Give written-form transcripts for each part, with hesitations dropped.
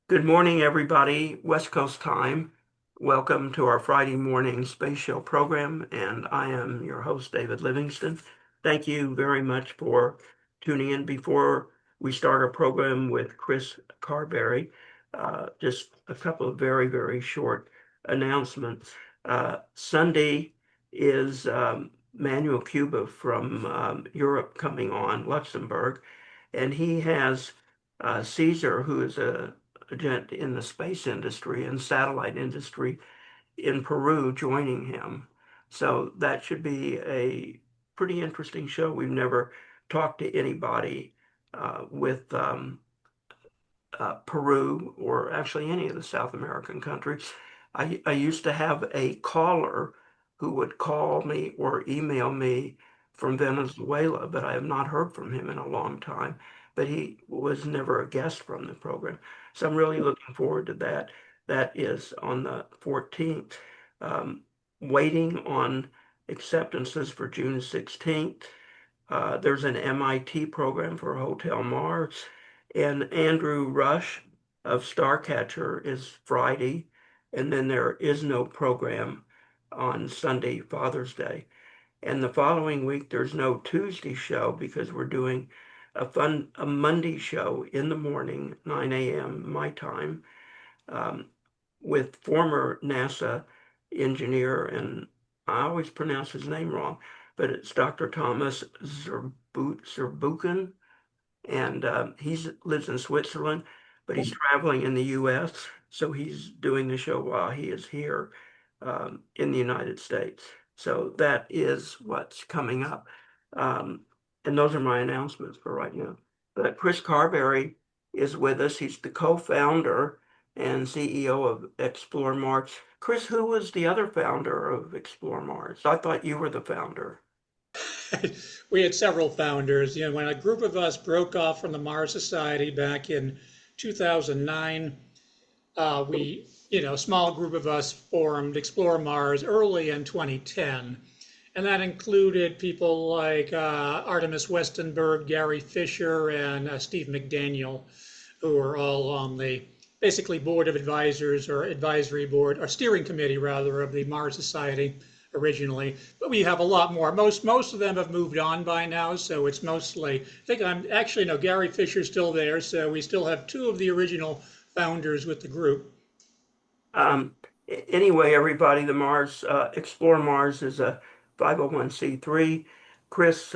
Good morning, everybody. West Coast time. Welcome to our Friday morning space show program, and I am your host, David Livingston. Thank you very much for tuning in. Before we start our program with Chris Carberry, just a couple of very, very short announcements. Sunday is Manuel Cuba from Europe coming on, Luxembourg, and he has Caesar, who is a gent in the space industry and satellite industry in Peru, joining him. So that should be a pretty interesting show. We've never talked to anybody with Peru or actually any of the South American countries. I used to have a caller who would call me or email me from Venezuela, but I have not heard from him in a long time. But he was never a guest from the program. So I'm really looking forward to that. That is on the 14th. Um, Waiting on acceptances for June 16th. There's an MIT program for Hotel Mars, and Andrew Rush of Starcatcher is Friday, and then there is no program on Sunday, Father's Day. And the following week, there's no Tuesday show because we're doing a Monday show in the morning, 9 a.m. my time, um, with former NASA engineer, and I always pronounce his name wrong, but it's Dr. Thomas Zurbuchen, and he lives in Switzerland, but he's traveling in the U.S., so he's doing the show while he is here in the United States. So that is what's coming up. Um, and those are my announcements for right now. But Chris Carberry is with us. He's the co-founder and CEO of Explore Mars. Chris, who was the other founder of Explore Mars? I thought you were the founder. We had several founders. When a group of us broke off from the Mars Society back in 2009, a small group of us formed Explore Mars early in 2010. And that included people like Artemis Westenberg, Gary Fisher, and Steve McDaniel, who are all on the basically board of advisors or advisory board or steering committee rather of the Mars Society originally. But we have a lot more. Most of them have moved on by now, so it's mostly. I think I'm actually no Gary Fisher's still there, so we still have two of the original founders with the group. Um, anyway, everybody, the Mars Explore Mars is a 501c3. Chris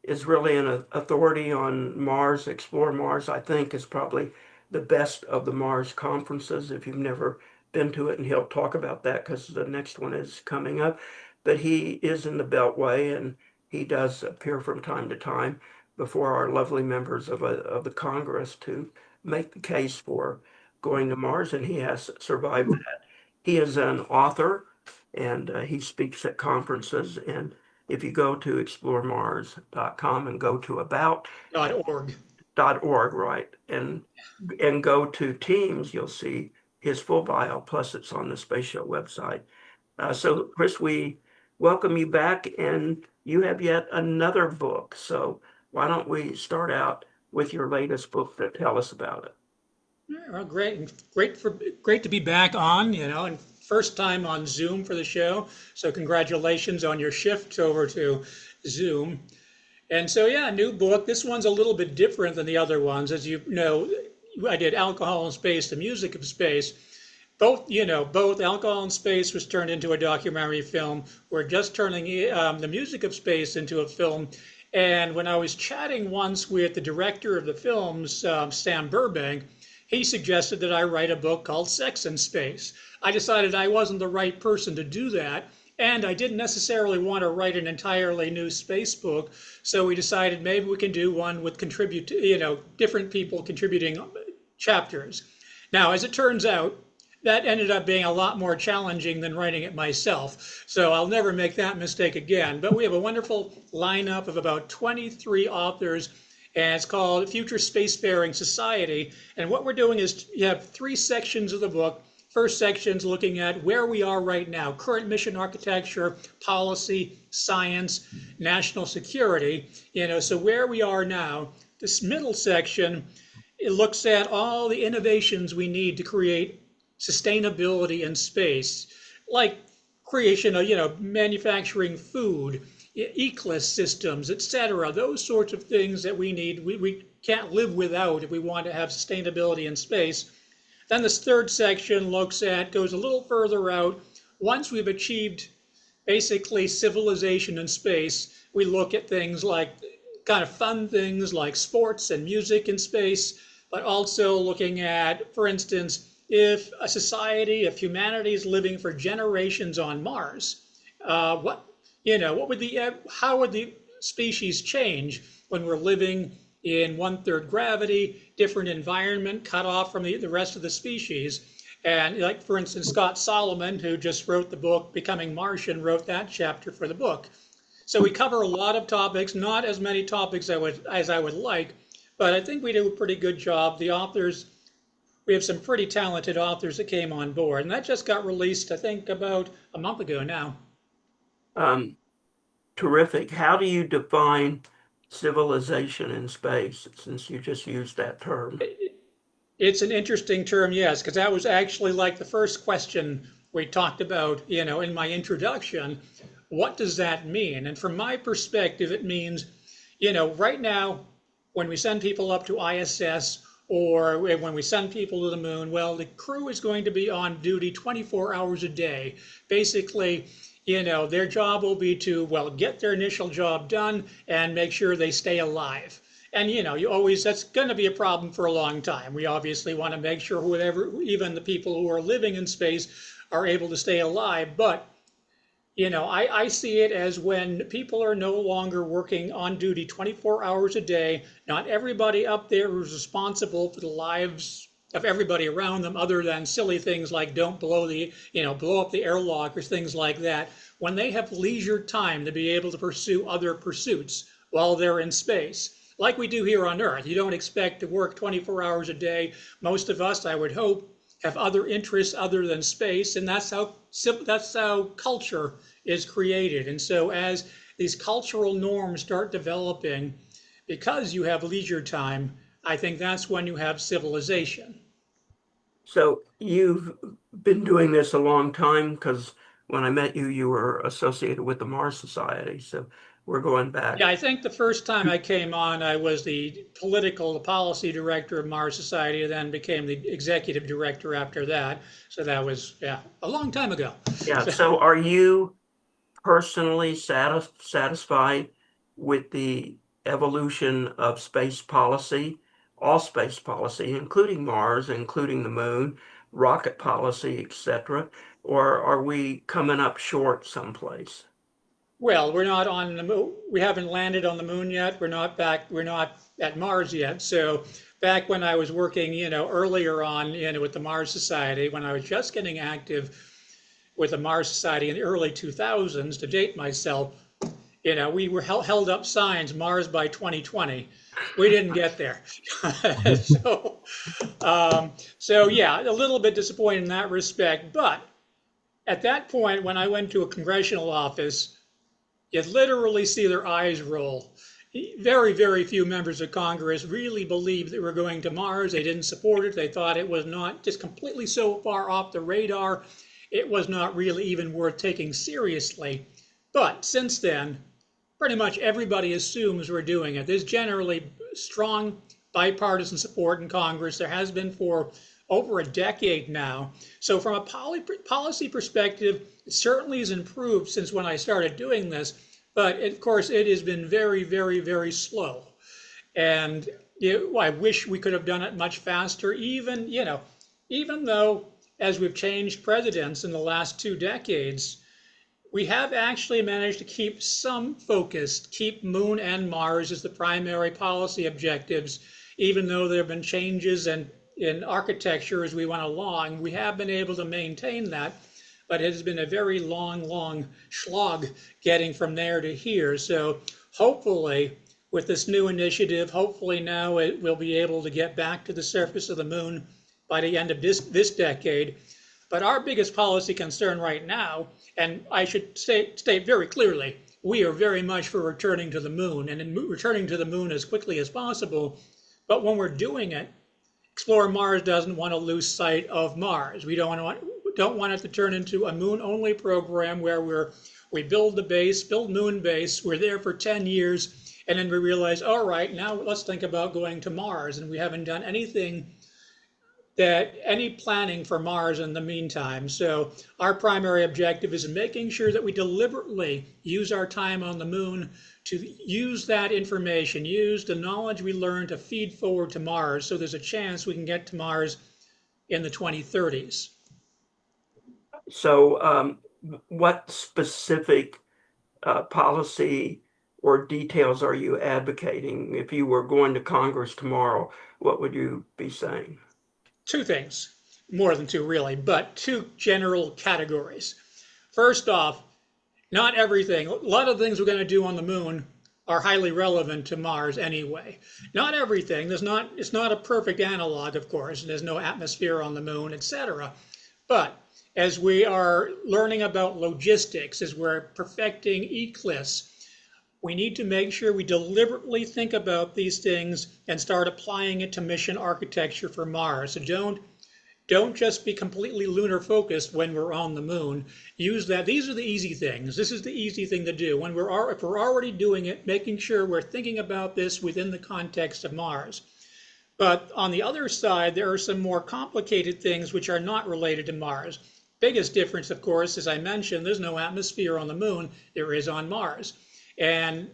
is really an authority on Mars. Explore Mars, I think, is probably the best of the Mars conferences if you've never been to it, and he'll talk about that because the next one is coming up. But he is in the Beltway, and he does appear from time to time before our lovely members of the Congress to make the case for going to Mars, and he has survived that. He is an author, and he speaks at conferences. And if you go to exploremars.com and go to about .org. .org, right, and go to Teams, you'll see his full bio. Plus, it's on the Space Show website. So, Chris, we welcome you back, and you have yet another book. So, why don't we start out with your latest book to tell us about it? Well, great to be back on, and first time on Zoom for the show. So congratulations on your shift over to Zoom. And so yeah, new book. This one's a little bit different than the other ones. As you know, I did Alcohol in Space, the Music of Space. Both Alcohol in Space was turned into a documentary film. We're just turning the Music of Space into a film. And when I was chatting once with the director of the films, Sam Burbank, he suggested that I write a book called Sex in Space. I decided I wasn't the right person to do that, and I didn't necessarily want to write an entirely new space book. So we decided maybe we can do one with different people contributing chapters. Now, as it turns out, that ended up being a lot more challenging than writing it myself. So I'll never make that mistake again. But we have a wonderful lineup of about 23 authors, and it's called Future Spacefaring Society. And what we're doing is you have three sections of the book. First section's looking at where we are right now, current mission architecture, policy, science, national security, so where we are now. This middle section it looks at all the innovations we need to create sustainability in space, like creation of, manufacturing food, ecosystems, etc. Those sorts of things that we need, we can't live without if we want to have sustainability in space. Then this third section goes a little further out. Once we've achieved basically civilization in space, we look at things like kind of fun things like sports and music in space, but also looking at, for instance, if humanity is living for generations on Mars, what what would how would the species change when we're living in one-third gravity, different environment, cut off from the rest of the species? And like, for instance, Scott Solomon, who just wrote the book Becoming Martian, wrote that chapter for the book. So we cover a lot of topics, not as many topics as I would like, but I think we do a pretty good job. The authors, we have some pretty talented authors that came on board, and that just got released, I think, about a month ago now. Um, Terrific. How do you define civilization in space, since you just used that term? It's an interesting term, yes, because that was actually like the first question we talked about, in my introduction. What does that mean? And from my perspective, it means, right now, when we send people up to ISS or when we send people to the moon, well, the crew is going to be on duty 24 hours a day. Basically, their job will be to, well, get their initial job done and make sure they stay alive. And that's going to be a problem for a long time. We obviously want to make sure even the people who are living in space are able to stay alive. But I see it as when people are no longer working on duty 24 hours a day. Not everybody up there is responsible for the lives of everybody around them, other than silly things like don't blow up the airlock or things like that. When they have leisure time to be able to pursue other pursuits while they're in space, like we do here on Earth. You don't expect to work 24 hours a day. Most of us, I would hope, have other interests other than space, and that's how culture is created. And so as these cultural norms start developing, because you have leisure time, I think that's when you have civilization. So you've been doing this a long time, because when I met you, you were associated with the Mars Society. So we're going Yeah, back. I think the first time I came on, I was the policy director of Mars Society, and then became the executive director after that. So that was, yeah, a long time ago. Yeah. So, So are you personally satisfied with the evolution of space policy, all space policy, including Mars, including the moon, rocket policy, etc., or are we coming up short someplace? well, we're not on the moon. We haven't landed on the moon yet. We're not back. We're not at Mars yet. So back when I was working, earlier on, with the Mars Society, when I was just getting active with the Mars Society in the early 2000s, to date myself, we were held up signs, Mars by 2020. We didn't get there. so, so yeah, a little bit disappointed in that respect. But at that point, when I went to a congressional office, you literally see their eyes roll. Very, very few members of Congress really believed that we're going to Mars. They didn't support it. They thought it was not just completely so far off the radar. It was not really even worth taking seriously. But since then, pretty much everybody assumes we're doing it. There's generally strong bipartisan support in Congress. There has been for over a decade now. So from a policy perspective, it certainly has improved since when I started doing this. But of course, it has been very, very, very slow. And I wish we could have done it much faster, even though as we've changed presidents in the last 2 decades, we have actually managed to keep some focus, keep Moon and Mars as the primary policy objectives, even though there have been changes in architecture as we went along. We have been able to maintain that, but it has been a very long, long slog getting from there to here. So hopefully, with this new initiative, hopefully now we'll be able to get back to the surface of the moon by the end of this decade. But our biggest policy concern right now, and I should state very clearly, we are very much for returning to the moon and returning to the moon as quickly as possible. But when we're doing it, Explore Mars doesn't want to lose sight of Mars. We don't want it to turn into a moon-only program where we build the base, build moon base, we're there for 10 years, and then we realize, all right, now let's think about going to Mars, and we haven't done any planning for Mars in the meantime. So our primary objective is making sure that we deliberately use our time on the moon to use that information, use the knowledge we learn to feed forward to Mars, so there's a chance we can get to Mars in the 2030s. So, what specific policy or details are you advocating? If you were going to Congress tomorrow, what would you be saying? Two things, more than two really, but two general categories. First off, not everything, a lot of things we're going to do on the moon are highly relevant to Mars anyway. Not everything, it's not a perfect analog, of course, there's no atmosphere on the moon, etc. But as we are learning about logistics, as we're perfecting eclipse, we need to make sure we deliberately think about these things and start applying it to mission architecture for Mars. So don't just be completely lunar focused when we're on the moon. Use that. These are the easy things. This is the easy thing to do. If we're already doing it, making sure we're thinking about this within the context of Mars. But on the other side, there are some more complicated things which are not related to Mars. Biggest difference, of course, as I mentioned, there's no atmosphere on the moon. There is on Mars. And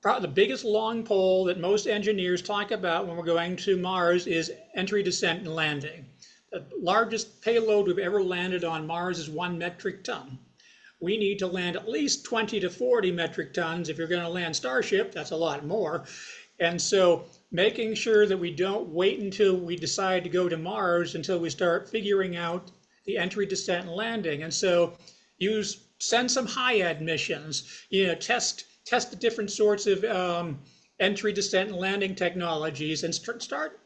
the biggest long pole that most engineers talk about when we're going to Mars is entry, descent, and landing. The largest payload we've ever landed on Mars is 1 metric ton. We need to land at least 20 to 40 metric tons. If you're going to land Starship, that's a lot more. And so making sure that we don't wait until we decide to go to Mars until we start figuring out the entry, descent, and landing. And so send some high-ed missions, test the different sorts of entry, descent, and landing technologies, and start,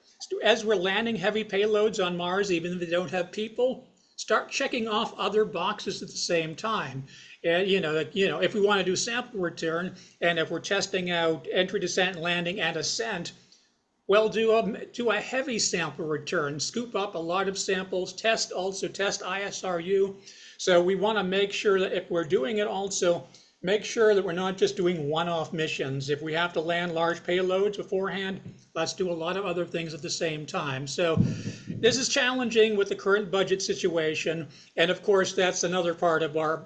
as we're landing heavy payloads on Mars, even if they don't have people, start checking off other boxes at the same time. And, if we want to do sample return, and if we're testing out entry, descent, and landing, and ascent, well, do a heavy sample return, scoop up a lot of samples, test ISRU. So we want to make sure that if we're doing it also, make sure that we're not just doing one-off missions. If we have to land large payloads beforehand, let's do a lot of other things at the same time. So this is challenging with the current budget situation. And of course, that's another part of our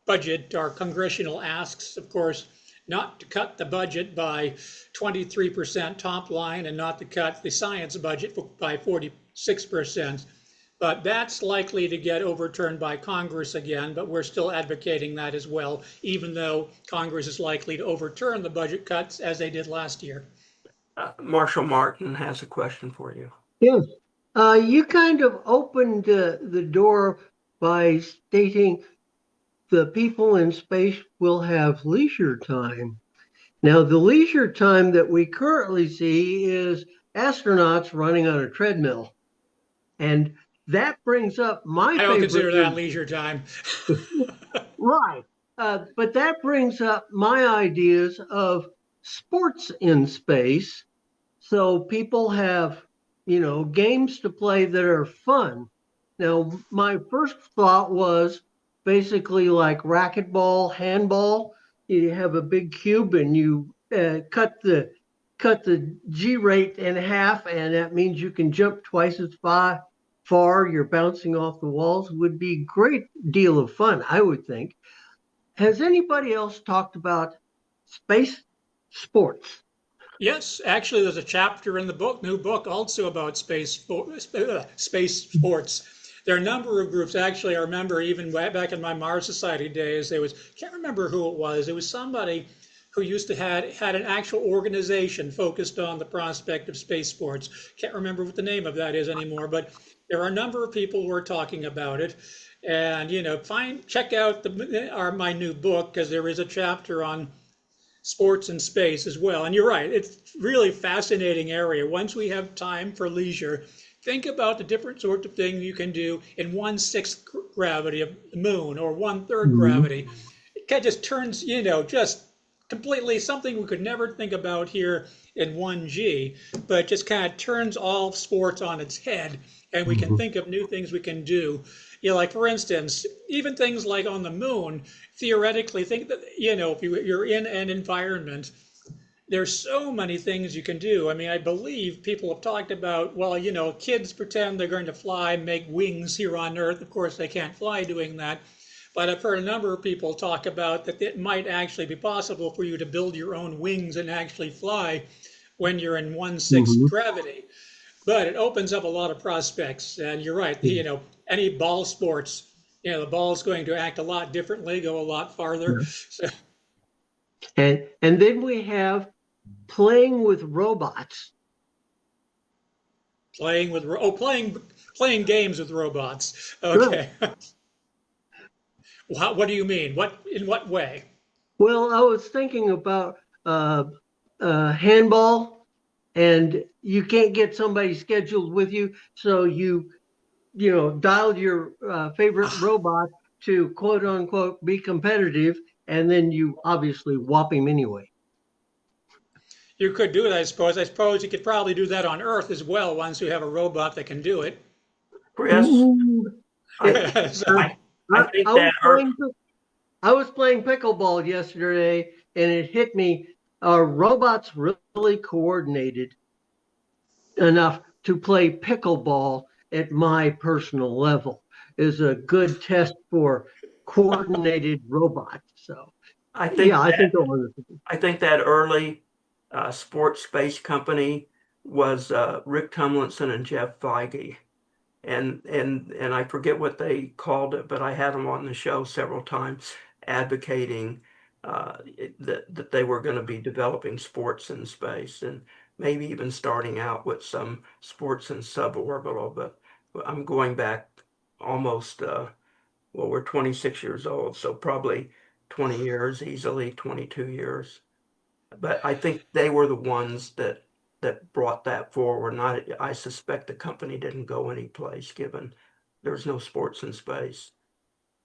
budget, our congressional asks, of course, not to cut the budget by 23% top line and not to cut the science budget by 46%. But that's likely to get overturned by Congress again, but we're still advocating that as well, even though Congress is likely to overturn the budget cuts as they did last year. Marshall Martin has a question for you. Yes. You kind of opened the door by stating the people in space will have leisure time. Now, the leisure time that we currently see is astronauts running on a treadmill. And that brings up my I don't consider that leisure time. Right. But that brings up my ideas of sports in space. So people have, games to play that are fun. Now, my first thought was basically like racquetball, handball. You have a big cube and you cut the G rate in half, and that means you can jump twice as far. You're bouncing off the walls. Would be a great deal of fun, I would think. Has anybody else talked about space sports? Yes, actually, there's a chapter in the new book, also about space sports. There are a number of groups. Actually, I remember even back in my Mars Society days, can't remember who it was. It was somebody who used to had an actual organization focused on the prospect of space sports. Can't remember what the name of that is anymore, but there are a number of people who are talking about it. And check out my new book, because there is a chapter on sports and space as well. And you're right, it's really fascinating area. Once we have time for leisure, think about the different sorts of things you can do in 1/6 gravity of the moon or 1/3 gravity. It just turns, just completely something we could never think about here in 1G, but just kind of turns all sports on its head, and we can Mhm. think of new things we can do. Like for instance, even things like on the moon, theoretically, think that, if you're in an environment, there's so many things you can do. I mean, I believe people have talked about, well, kids pretend they're going to fly, make wings here on Earth. Of course, they can't fly doing that. But I've heard a number of people talk about that it might actually be possible for you to build your own wings and actually fly when you're in 1/6 Mhm. gravity. But it opens up a lot of prospects. And you're right, any ball sports, the ball's going to act a lot differently, go a lot farther. Yeah. So And then we have playing with robots. playing games with robots. Right. Okay. What do you mean? In what way? Well, I was thinking about uh, handball, and you can't get somebody scheduled with you, so you dial your favorite Ah, robot to quote unquote be competitive, and then you obviously whop him anyway. you could do it, I suppose. I suppose you could probably do that on Earth as well once you have a robot that can do it. Chris, Ooh. I It, think uh, So, I think I that was I was playing pickleball yesterday, and it hit me. Are robots really coordinated enough to play pickleball at my personal level? Is a good test for coordinated robots. So I yeah, think I think that they'll understand. I think that early sports space company was Rick Tumlinson and Jeff Feige, and I forget what they called it, but I had them on the show several times advocating that they were going to be developing sports in space and maybe even starting out with some sports in suborbital. But I'm going back almost well, we're 26 years old, so probably 20 years, easily 22 years. But I think they were the ones that brought that forward. Not, I suspect the company didn't go anyplace given there's no sports in space.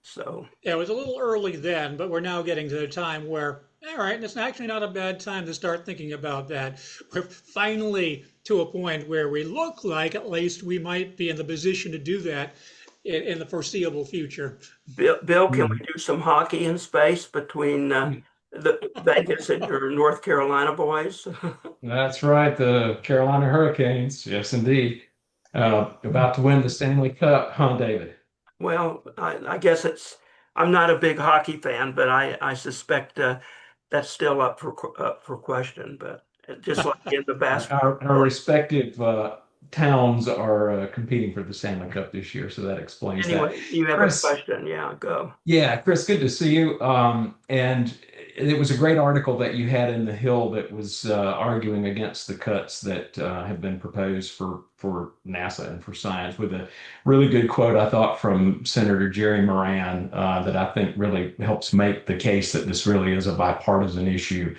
So yeah, it was a little early then, but we're now getting to the time where, all right, it's actually not a bad time to start thinking about that. We're finally to a point where we look like at least we might be in the position to do that in the foreseeable future. Bill, can Right. we do some hockey in space between the Vegas and your North Carolina boys? That's right, the Carolina Hurricanes. Yes, indeed. About to win the Stanley Cup, huh, David? Well, I guess I'm not a big hockey fan, but I suspect that's still up for question. But just like in the Our basketball. respective towns are competing for the Stanley Cup this year, so that explains that. Anyway, you have a Chris, question? Yeah, go. yeah, Chris, good to see you. And it was a great article that you had in the Hill that was arguing against the cuts that have been proposed for NASA and for science, with a really good quote I thought from Senator Jerry Moran that I think really helps make the case that this really is a bipartisan issue.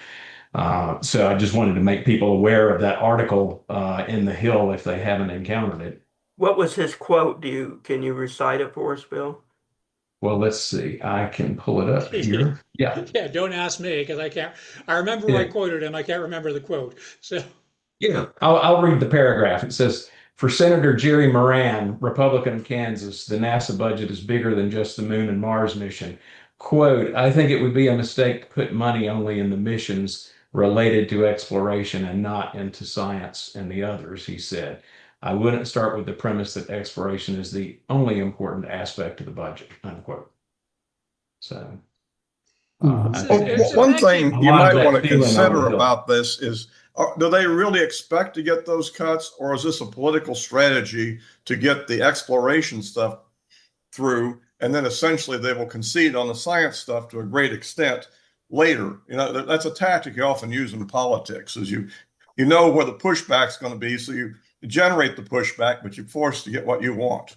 So I just wanted to make people aware of that article in the Hill if they haven't encountered it. What was his quote? Can you recite it for us, Bill? Well, let's see. I can pull it up here. Yeah. Yeah, don't ask me because I can't. I remember I Yeah. quoted him. I can't remember the quote. So, Yeah, I'll read the paragraph. It says, for Senator Jerry Moran, Republican of Kansas, the NASA budget is bigger than just the Moon and Mars mission. Quote, I think it would be a mistake to put money only in the missions related to exploration and not into science and the others, he said. I wouldn't start with the premise that exploration is the only important aspect of the budget, unquote. So I Mhm. so think Well, it's, there's it's one actually, thing a you lot of might go want that to ahead. feeling on the consider Hill. about this is, do they really expect to get those cuts, or is this a political strategy to get the exploration stuff through, and then essentially they will concede on the science stuff to a great extent later? That's a tactic you often use in politics, is you know where the pushback's going to be, so you generate the pushback, but you're forced to get what you want.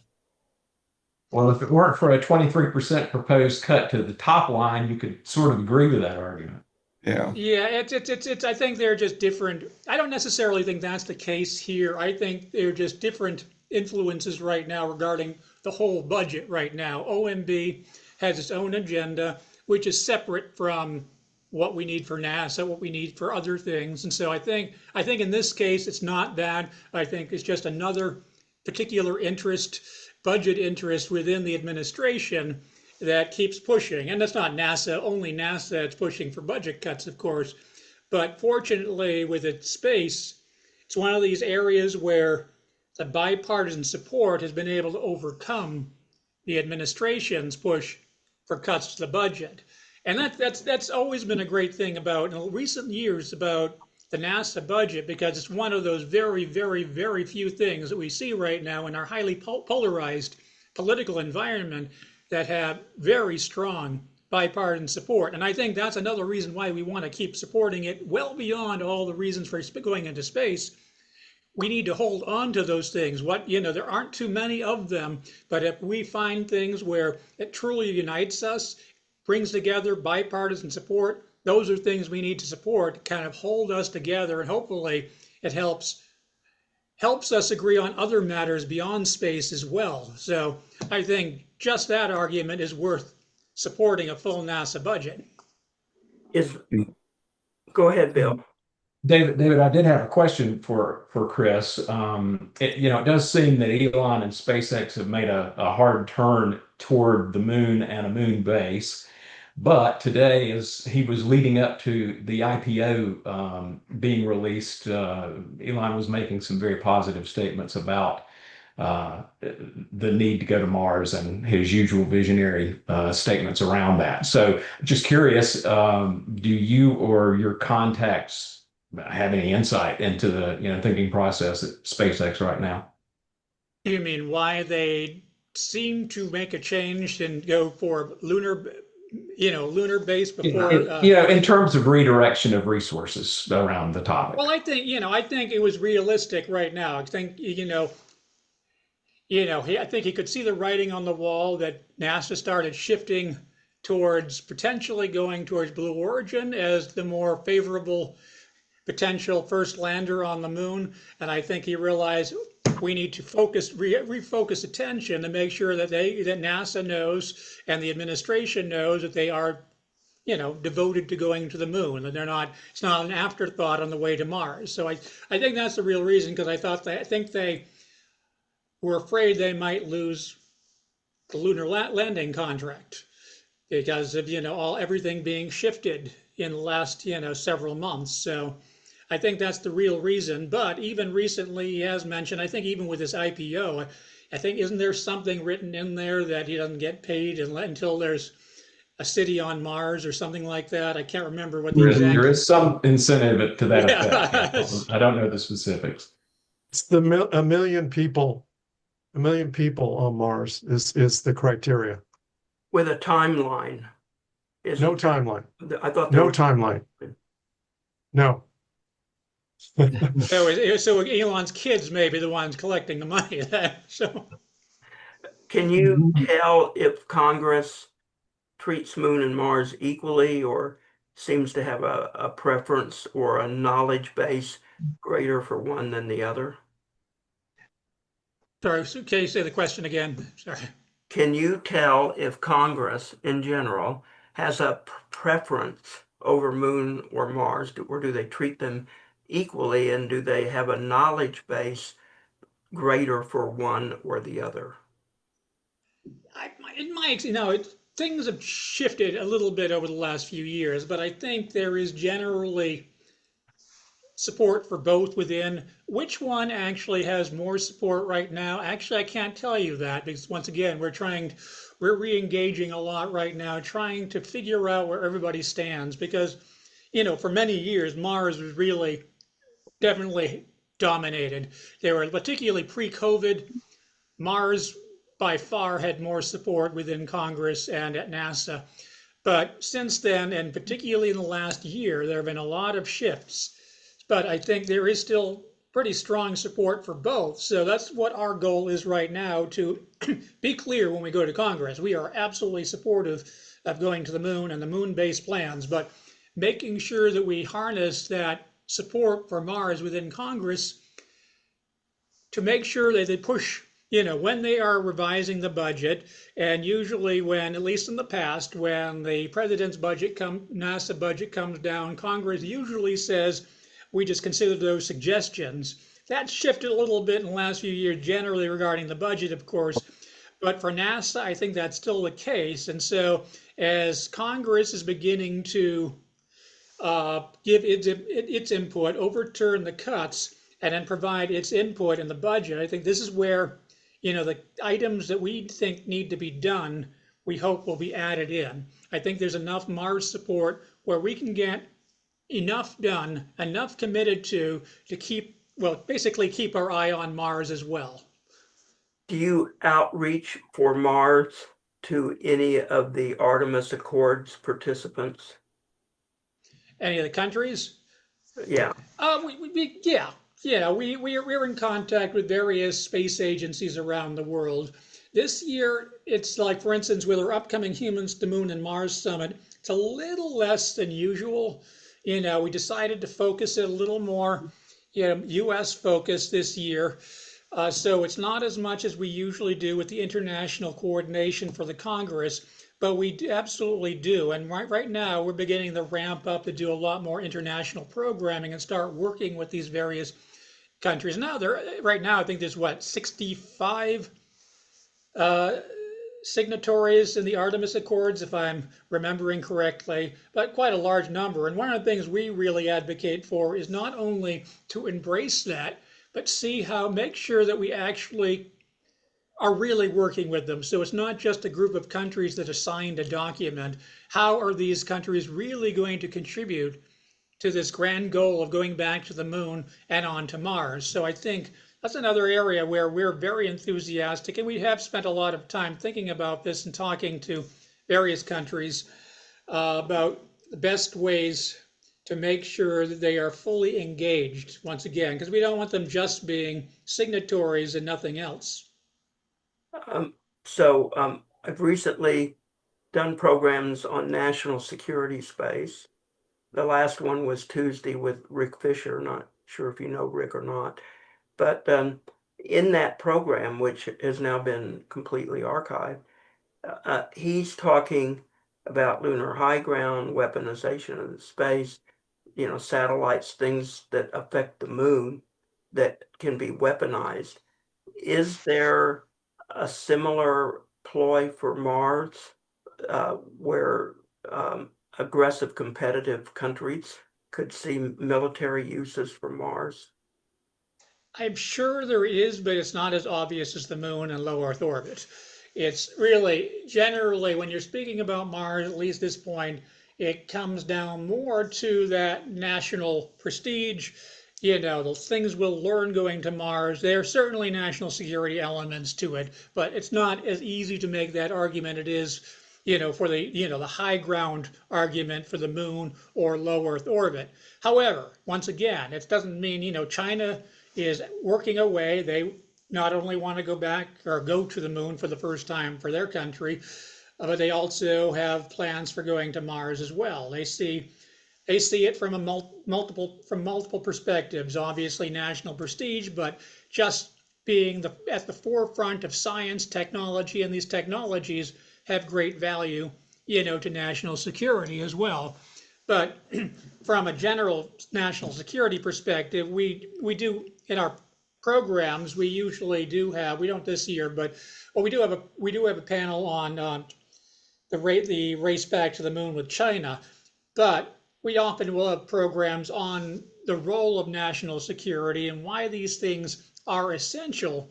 Well, if it weren't for a 23% proposed cut to the top line, you could sort of agree with that argument. Yeah. Yeah, it's. I think they're just different. I don't necessarily think that's the case here. I think they're just different influences right now regarding the whole budget right now. OMB has its own agenda, which is separate from what we need for NASA, what we need for other things. And so I think in this case it's not that. I think it's just another particular interest, budget interest within the administration that keeps pushing. And that's not NASA, only NASA. It's pushing for budget cuts, of course. But fortunately, with its space, it's one of these areas where the bipartisan support has been able to overcome the administration's push for cuts to the budget. And that's always been a great thing about in recent years about the NASA budget, because it's one of those very, very, very few things that we see right now in our highly polarized political environment that have very strong bipartisan support. And I think that's another reason why we want to keep supporting it well beyond all the reasons for going into space. We need to hold on to those things. There aren't too many of them, but if we find things where it truly unites us, brings together bipartisan support, those are things we need to support to kind of hold us together, and hopefully it helps us agree on other matters beyond space as well. So I think just that argument is worth supporting a full NASA budget. Go ahead, Bill. David, I did have a question for Chris. It does seem that Elon and SpaceX have made a hard turn toward the moon and a moon base. But today, as he was leading up to the IPO being released, Elon was making some very positive statements about the need to go to Mars and his usual visionary statements around that. So, just curious, do you or your contacts have any insight into the thinking process at SpaceX right now? You mean why they seem to make a change and go for lunar base before? In terms of redirection of resources around the topic. Well, I think it was realistic right now. I think I think he could see the writing on the wall that NASA started shifting towards potentially going towards Blue Origin as the more favorable potential first lander on the moon. And I think he realized we need to refocus attention to make sure that NASA knows and the administration knows that they are, devoted to going to the moon, and it's not an afterthought on the way to Mars. So I think that's the real reason, because I think they were afraid they might lose the lunar landing contract because of everything being shifted in the last several months. So I think that's the real reason. But even recently, he has mentioned, I think even with his IPO, I think, isn't there something written in there that he doesn't get paid until there's a city on Mars or something like that? I can't remember what the exact. There is some incentive to that effect. I don't know the specifics. It's a million people on Mars is the criteria. With a timeline. No timeline. I thought no timeline. No. So Elon's kids may be the ones collecting the money. So, can you tell if Congress treats Moon and Mars equally, or seems to have a preference or a knowledge base greater for one than the other? Sorry, can you say the question again? Sorry. Can you tell if Congress in general has a preference over Moon or Mars, or do they treat them equally, and do they have a knowledge base greater for one or the other? Things have shifted a little bit over the last few years, but I think there is generally support for both within. Which one actually has more support right now? Actually, I can't tell you that, because once again, we're re-engaging a lot right now, trying to figure out where everybody stands, because for many years Mars was really definitely dominated. They were, particularly pre-COVID, Mars by far had more support within Congress and at NASA. But since then, and particularly in the last year, there have been a lot of shifts. But I think there is still pretty strong support for both. So that's what our goal is right now, to be clear when we go to Congress. We are absolutely supportive of going to the moon and the moon-based plans, but making sure that we harness that support for Mars within Congress to make sure that they push when they are revising the budget, and usually when, at least in the past, when the president's NASA budget comes down, Congress usually says, we just consider those suggestions. That's shifted a little bit in the last few years, generally regarding the budget, of course. But for NASA, I think that's still the case. And so as Congress is beginning to give its input, overturn the cuts, and then provide its input in the budget, I think this is where, the items that we think need to be done, we hope will be added in. I think there's enough Mars support where we can get enough done, enough committed to keep, well, basically keep our eye on Mars as well. Do you outreach for Mars to any of the Artemis Accords participants? Any of the countries? Yeah. We're in contact with various space agencies around the world. This year, it's like, for instance, with our upcoming Humans to Moon and Mars Summit, it's a little less than usual. We decided to focus it a little more, U.S. focus this year. So it's not as much as we usually do with the international coordination for the Congress, but we absolutely do. And right now, we're beginning to ramp up to do a lot more international programming and start working with these various countries. Right now, I think there's 65 signatories in the Artemis Accords, if I'm remembering correctly, but quite a large number. And one of the things we really advocate for is not only to embrace that, but make sure that we actually are really working with them. So it's not just a group of countries that are signed a document. How are these countries really going to contribute to this grand goal of going back to the moon and on to Mars? So I think that's another area where we're very enthusiastic, and we have spent a lot of time thinking about this and talking to various countries about the best ways to make sure that they are fully engaged, once again, because we don't want them just being signatories and nothing else. I've recently done programs on national security space. The last one was Tuesday with Rick Fisher. Not sure if you know Rick or not, but in that program, which has now been completely archived, he's talking about lunar high ground, weaponization of the space, satellites, things that affect the moon that can be weaponized. Is there a similar ploy for Mars where aggressive competitive countries could see military uses for Mars? I'm sure there is, but it's not as obvious as the moon and low Earth orbit. It's really, generally, when you're speaking about Mars, at least this point, it comes down more to that national prestige. The things we'll learn going to Mars. There are certainly national security elements to it, but it's not as easy to make that argument it is, for the high ground argument for the moon or low Earth orbit. However, once again, it doesn't mean, China is working away. They not only want to go back or go to the moon for the first time for their country, but they also have plans for going to Mars as well. They see it from multiple perspectives. Obviously, national prestige, but just being at the forefront of science, technology, and these technologies have great value, to national security as well. But from a general national security perspective, we do in our programs. We usually do have. We don't this year, but we do have a panel on the race back to the moon with China, but we often will have programs on the role of national security and why these things are essential.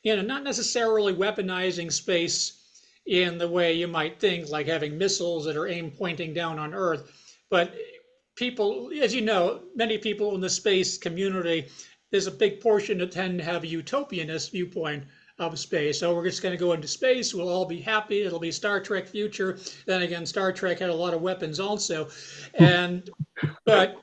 Not necessarily weaponizing space in the way you might think, like having missiles that are aimed pointing down on Earth, but people, as you know, many people in the space community, there's a big portion that tend to have a utopianist viewpoint of space. So we're just going to go into space. We'll all be happy. It'll be Star Trek future. Then again, Star Trek had a lot of weapons also. But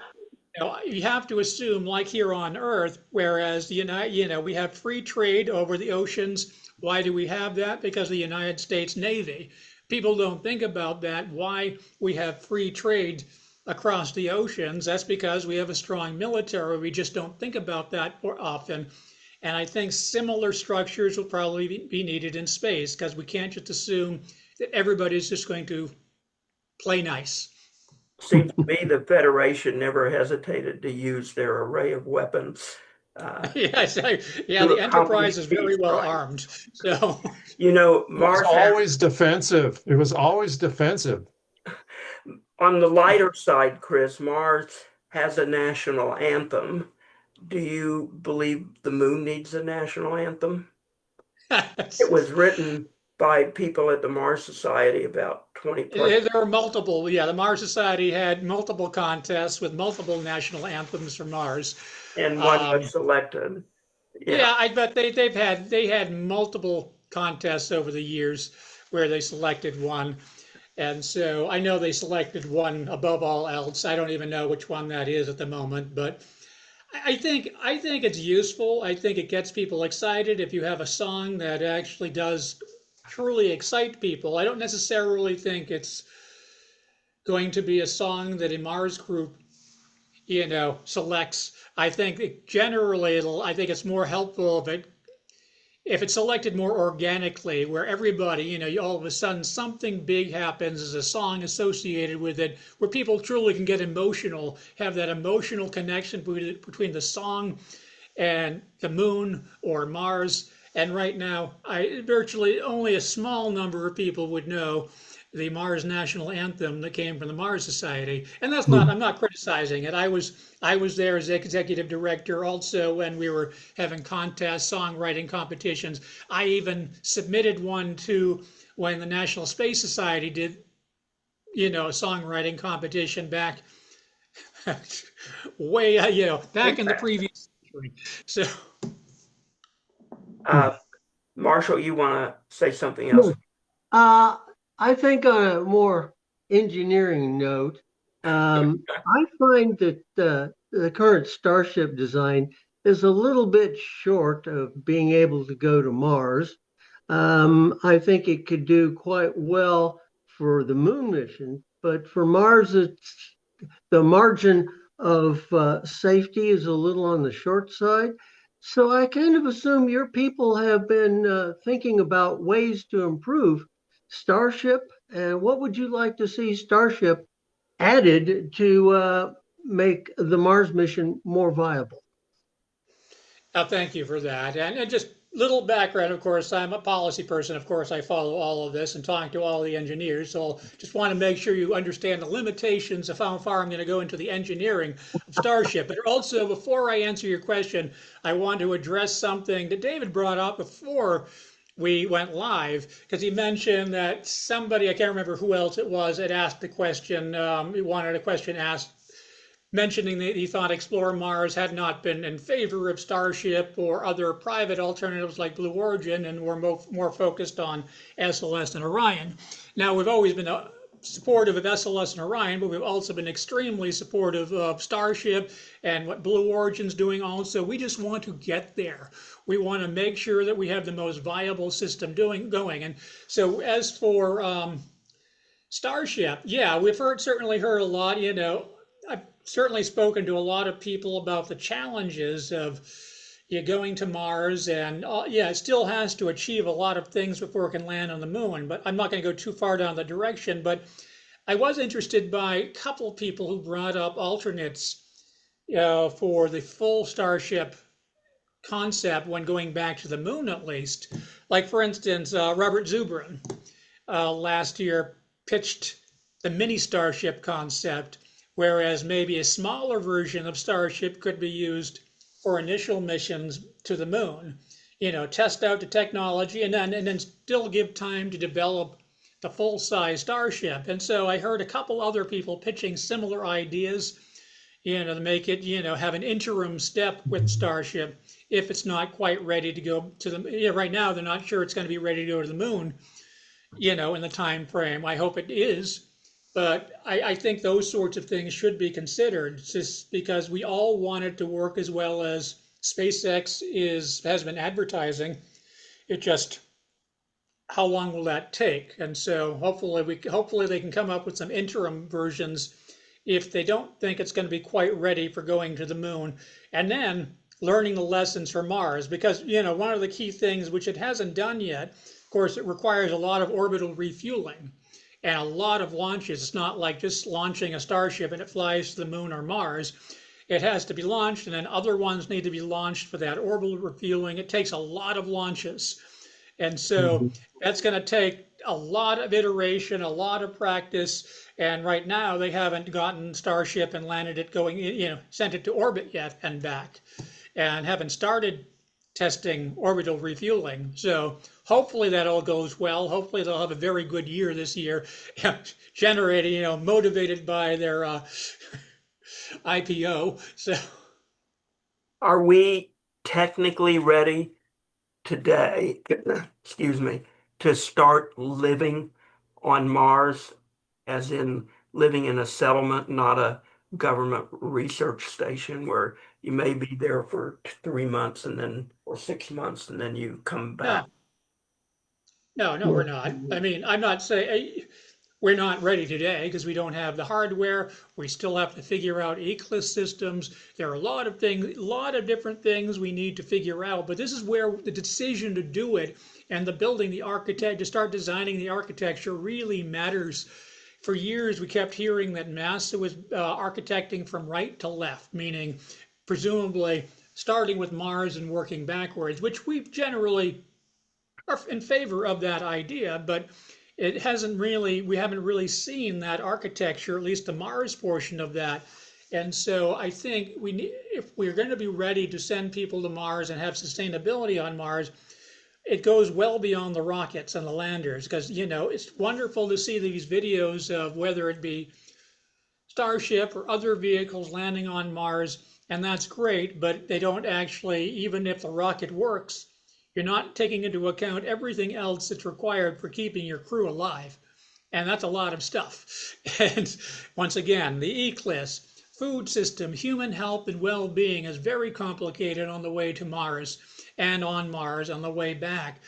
you have to assume, like here on Earth, whereas we have free trade over the oceans. Why do we have that? Because of the United States Navy. People don't think about that. Why we have free trade across the oceans? That's because we have a strong military. We just don't think about that often. And I think similar structures will probably be needed in space because we can't just assume that everybody's just going to play nice. Seems to me the Federation never hesitated to use their array of weapons Yes, yeah, to the accomplish Enterprise is very peace, well right? armed. So, It was Mars has, always defensive. It was always defensive. on the lighter side, Chris, Mars has a national anthem. Do you believe the moon needs a national anthem? It was written by people at the Mars Society about 20 plus, there are multiple, yeah, the Mars Society had multiple contests with multiple national anthems for Mars. and one was Um, selected. Yeah. yeah, I bet they had multiple contests over the years where they selected one. And so I know they selected one above all else. I don't even know which one that is at the moment, but I think it's useful. I think it gets people excited if you have a song that actually does truly excite people. I don't necessarily think it's going to be a song that a Mars group, selects. I think generally I think it's more helpful if it's selected more organically, where everybody, all of a sudden something big happens, as a song associated with it, where people truly can get emotional, have that emotional connection between the song and the moon or Mars. And right now, virtually only a small number of people would know the Mars national anthem that came from the Mars Society. And that's not, I'm not criticizing it. I was there as executive director also when we were having contests, songwriting competitions. I even submitted one to when the National Space Society did, a songwriting competition back way, back in the previous century. So Uh, Marshall, you want to say something else? No. I think on a more engineering note, I find that the current Starship design is a little bit short of being able to go to Mars. I think it could do quite well for the moon mission, but for Mars, the margin of safety is a little on the short side. So I kind of assume your people have been thinking about ways to improve Starship. And what would you like to see Starship added to make the Mars mission more viable? thank you for that. And just little background, of course, I'm a policy person. Of course, I follow all of this and talk to all the engineers. So I'll just want to make sure you understand the limitations of how far I'm going to go into the engineering of Starship. But also, before I answer your question, I want to address something that David brought up before we went live, because he mentioned that somebody, I can't remember who else it was, had asked the question, he wanted a question asked mentioning that he thought Explore Mars had not been in favor of Starship or other private alternatives like Blue Origin and were more focused on SLS and Orion. Now, we've always been supportive of SLS and Orion, but we've also been extremely supportive of Starship and what Blue Origin's doing also. We just want to get there. We want to make sure that we have the most viable system going. And so as for Starship, yeah, we've certainly heard a lot, I've certainly spoken to a lot of people about the challenges of going to Mars, and yeah, it still has to achieve a lot of things before it can land on the moon. But I'm not going to go too far down the direction. But I was interested by a couple of people who brought up alternates for the full Starship concept when going back to the moon, at least. Like, for instance, Robert Zubrin last year pitched the mini Starship concept, whereas maybe a smaller version of Starship could be used for initial missions to the moon. Test out the technology and then still give time to develop the full-size Starship. And so I heard a couple other people pitching similar ideas, to make it, have an interim step with Starship if it's not quite ready to go to the, right now they're not sure it's going to be ready to go to the moon, in the time frame. I hope it is. But I think those sorts of things should be considered, just because we all want it to work as well as SpaceX has been advertising. It just, how long will that take? And so hopefully they can come up with some interim versions if they don't think it's going to be quite ready for going to the moon. And then learning the lessons from Mars, because one of the key things which it hasn't done yet, of course, it requires a lot of orbital refueling and a lot of launches. It's not like just launching a Starship and it flies to the moon or Mars. It has to be launched, and then other ones need to be launched for that orbital refueling. It takes a lot of launches. And so Mhm. that's going to take a lot of iteration, a lot of practice. And right now, they haven't gotten Starship and landed it sent it to orbit yet and back, and haven't started testing orbital refueling. So hopefully that all goes well. Hopefully they'll have a very good year this year, generating, motivated by their IPO. So Are we technically ready today, excuse me, to start living on Mars, as in living in a settlement, not a government research station where you may be there for 3 months and then, or 6 months, and then you come back? no, no, we're Well, not. I mean, I'm not saying we're not ready today because we don't have the hardware. We still have to figure out eclipse systems. There are a lot of things, a lot of different things we need to figure out. But this is where the decision to do it and the building, the architect, to start designing the architecture really matters. For years, we kept hearing that NASA was architecting from right to left, meaning presumably starting with Mars and working backwards, which we generally are in favor of that idea, but we haven't really seen that architecture, at least the Mars portion of that. And so I think if we're going to be ready to send people to Mars and have sustainability on Mars, it goes well beyond the rockets and the landers, because it's wonderful to see these videos of whether it be Starship or other vehicles landing on Mars, and that's great, but they don't actually, even if the rocket works, you're not taking into account everything else that's required for keeping your crew alive. And that's a lot of stuff. And once again, the eclipse, food system, human health and well-being is very complicated on the way to Mars and on Mars on the way back.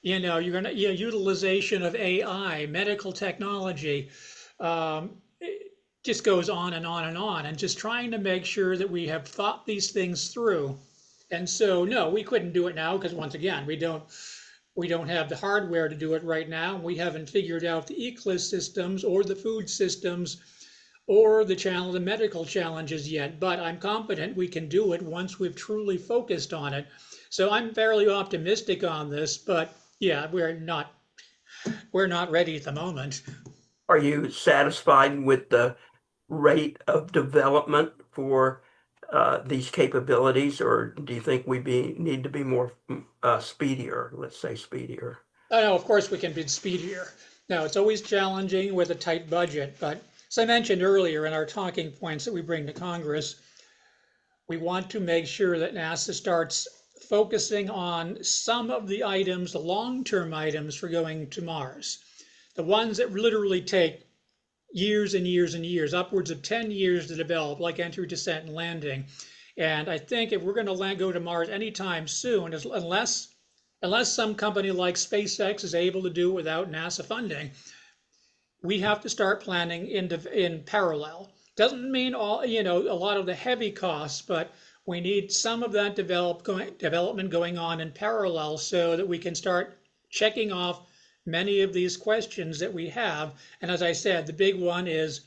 You're going to, utilization of AI, medical technology, it just goes on and on and on. And just trying to make sure that we have thought these things through. And so, no, we couldn't do it now because once again, we don't have the hardware to do it right now. We haven't figured out the eclipse systems or the food systems or the medical challenges yet. But I'm confident we can do it once we've truly focused on it. So I'm fairly optimistic on this. But yeah, we're not ready at the moment. Are you satisfied with the rate of development for these capabilities, or do you think need to be more speedier? Let's say speedier. Oh no, of course we can be speedier. Now it's always challenging with a tight budget, but as I mentioned earlier in our talking points that we bring to Congress, we want to make sure that NASA starts focusing on some of the items, the long-term items for going to Mars, the ones that literally take years and years and years, upwards of 10 years to develop, like entry, descent, and landing. And I think if we're going to go to Mars anytime soon, unless some company like SpaceX is able to do it without NASA funding, we have to start planning in parallel. Doesn't mean a lot of the heavy costs, but we need some of that development going on in parallel so that we can start checking off many of these questions that we have. And as I said, the big one is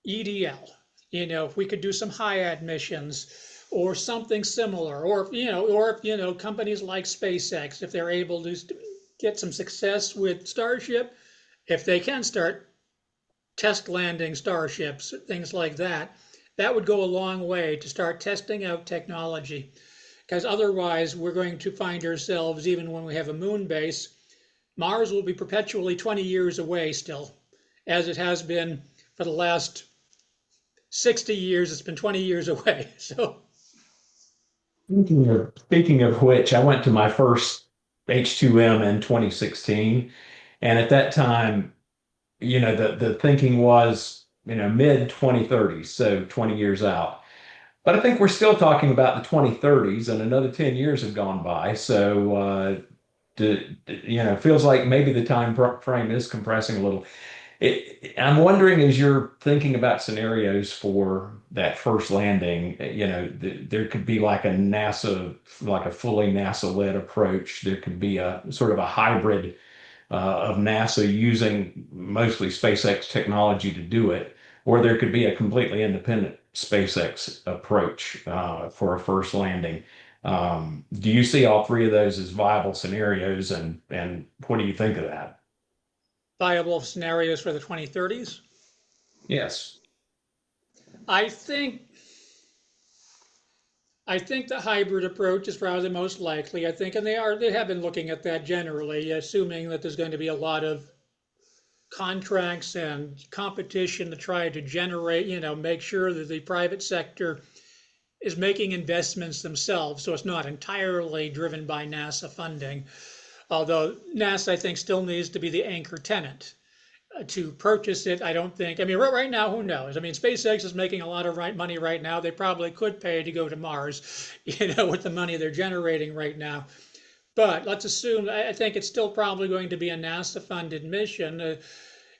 EDL. If we could do some HIAD missions or something similar, or if companies like SpaceX, if they're able to get some success with Starship, if they can start test landing Starships, things like that, that would go a long way to start testing out technology. Because otherwise, we're going to find ourselves, even when we have a moon base, Mars will be perpetually 20 years away still, as it has been for the last 60 years. It's been 20 years away. So, Speaking of which, I went to my first H2M in 2016, and at that time, the thinking was, mid 2030s, so 20 years out. But I think we're still talking about the 2030s, and another 10 years have gone by. So, feels like maybe the time frame is compressing a little. I'm wondering, as you're thinking about scenarios for that first landing, there could be like a NASA, like a fully NASA-led approach. There could be a sort of a hybrid of NASA using mostly SpaceX technology to do it, or there could be a completely independent SpaceX approach for a first landing. Do you see all three of those as viable scenarios, and what do you think of that? Viable scenarios for the 2030s. Yes. I think I think the hybrid approach is probably the most likely. I think, and they have been looking at that generally, assuming that there's going to be a lot of contracts and competition to try to generate, make sure that the private sector is making investments themselves, so it's not entirely driven by NASA funding. Although NASA, I think, still needs to be the anchor tenant to purchase it. I don't think. I mean, right now, who knows? I mean, SpaceX is making a lot of money right now. They probably could pay to go to Mars, with the money they're generating right now. But let's assume. I think it's still probably going to be a NASA-funded mission.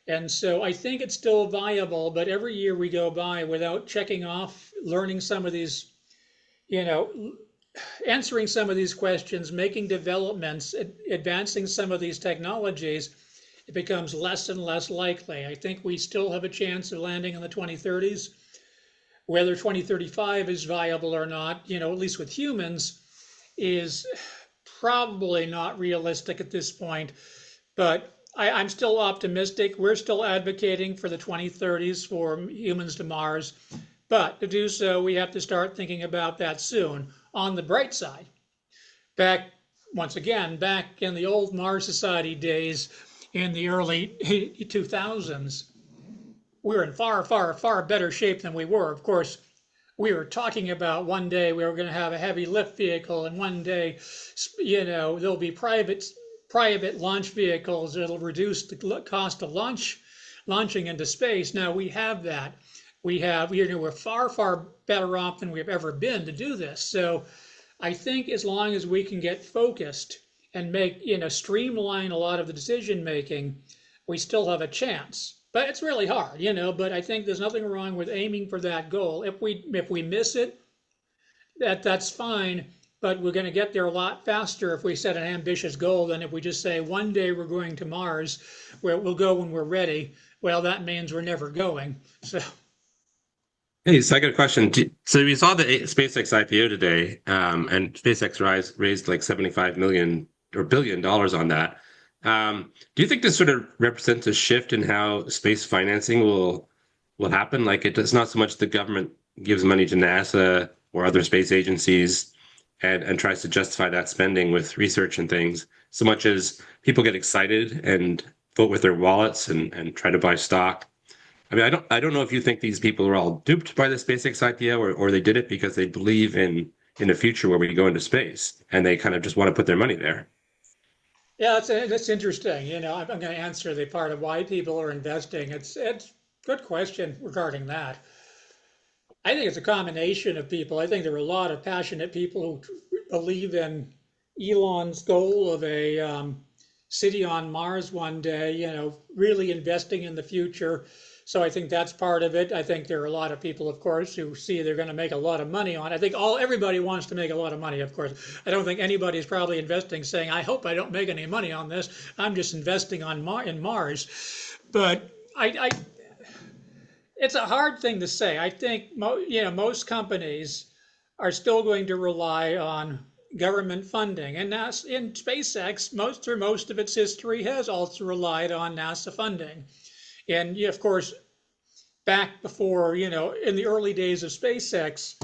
And so I think it's still viable, but every year we go by without checking off, learning some of these, you know, answering some of these questions, making developments, advancing some of these technologies, it becomes less and less likely. I think we still have a chance of landing in the 2030s. Whether 2035 is viable or not, at least with humans, is probably not realistic at this point. But I'm still optimistic. We're still advocating for the 2030s for humans to Mars. But to do so, we have to start thinking about that soon. On the bright side, once again, back in the old Mars Society days in the early 2000s, we were in far, far, far better shape than we were. Of course, we were talking about one day we were going to have a heavy lift vehicle, and one day, there'll be private launch vehicles that'll reduce the cost of launching into space. Now we have that. We're far, far better off than we've ever been to do this. So I think as long as we can get focused and streamline a lot of the decision making, we still have a chance. But it's really hard, but I think there's nothing wrong with aiming for that goal. If we miss it, that's fine, but we're going to get there a lot faster if we set an ambitious goal than if we just say one day we're going to Mars, where we'll go when we're ready. Well, that means we're never going. So Hey, so I got a question. So we saw the SpaceX IPO today, and SpaceX raised like 75 million or $1 billion on that. Do you think this sort of represents a shift in how space financing will happen? Like it's not so much the government gives money to NASA or other space agencies and tries to justify that spending with research and things, so much as people get excited and vote with their wallets and try to buy stock. I mean, I don't know if you think these people are all duped by the SpaceX IPO or they did it because they believe in a future where we go into space and they kind of just want to put their money there. yeah, that's interesting. I'm going to answer the part of why people are investing. It's a good question regarding that. I think it's a combination of people. I think there are a lot of passionate people who believe in Elon's goal of a city on Mars one day, really investing in the future. So I think that's part of it. I think there are a lot of people, of course, who see they're going to make a lot of money on it. I think everybody wants to make a lot of money, of course. I don't think anybody's probably investing saying, I hope I don't make any money on this. I'm just investing in Mars. But it's a hard thing to say. I think most companies are still going to rely on government funding, and NASA, in SpaceX, most of its history has also relied on NASA funding. And of course, back before, in the early days of SpaceX,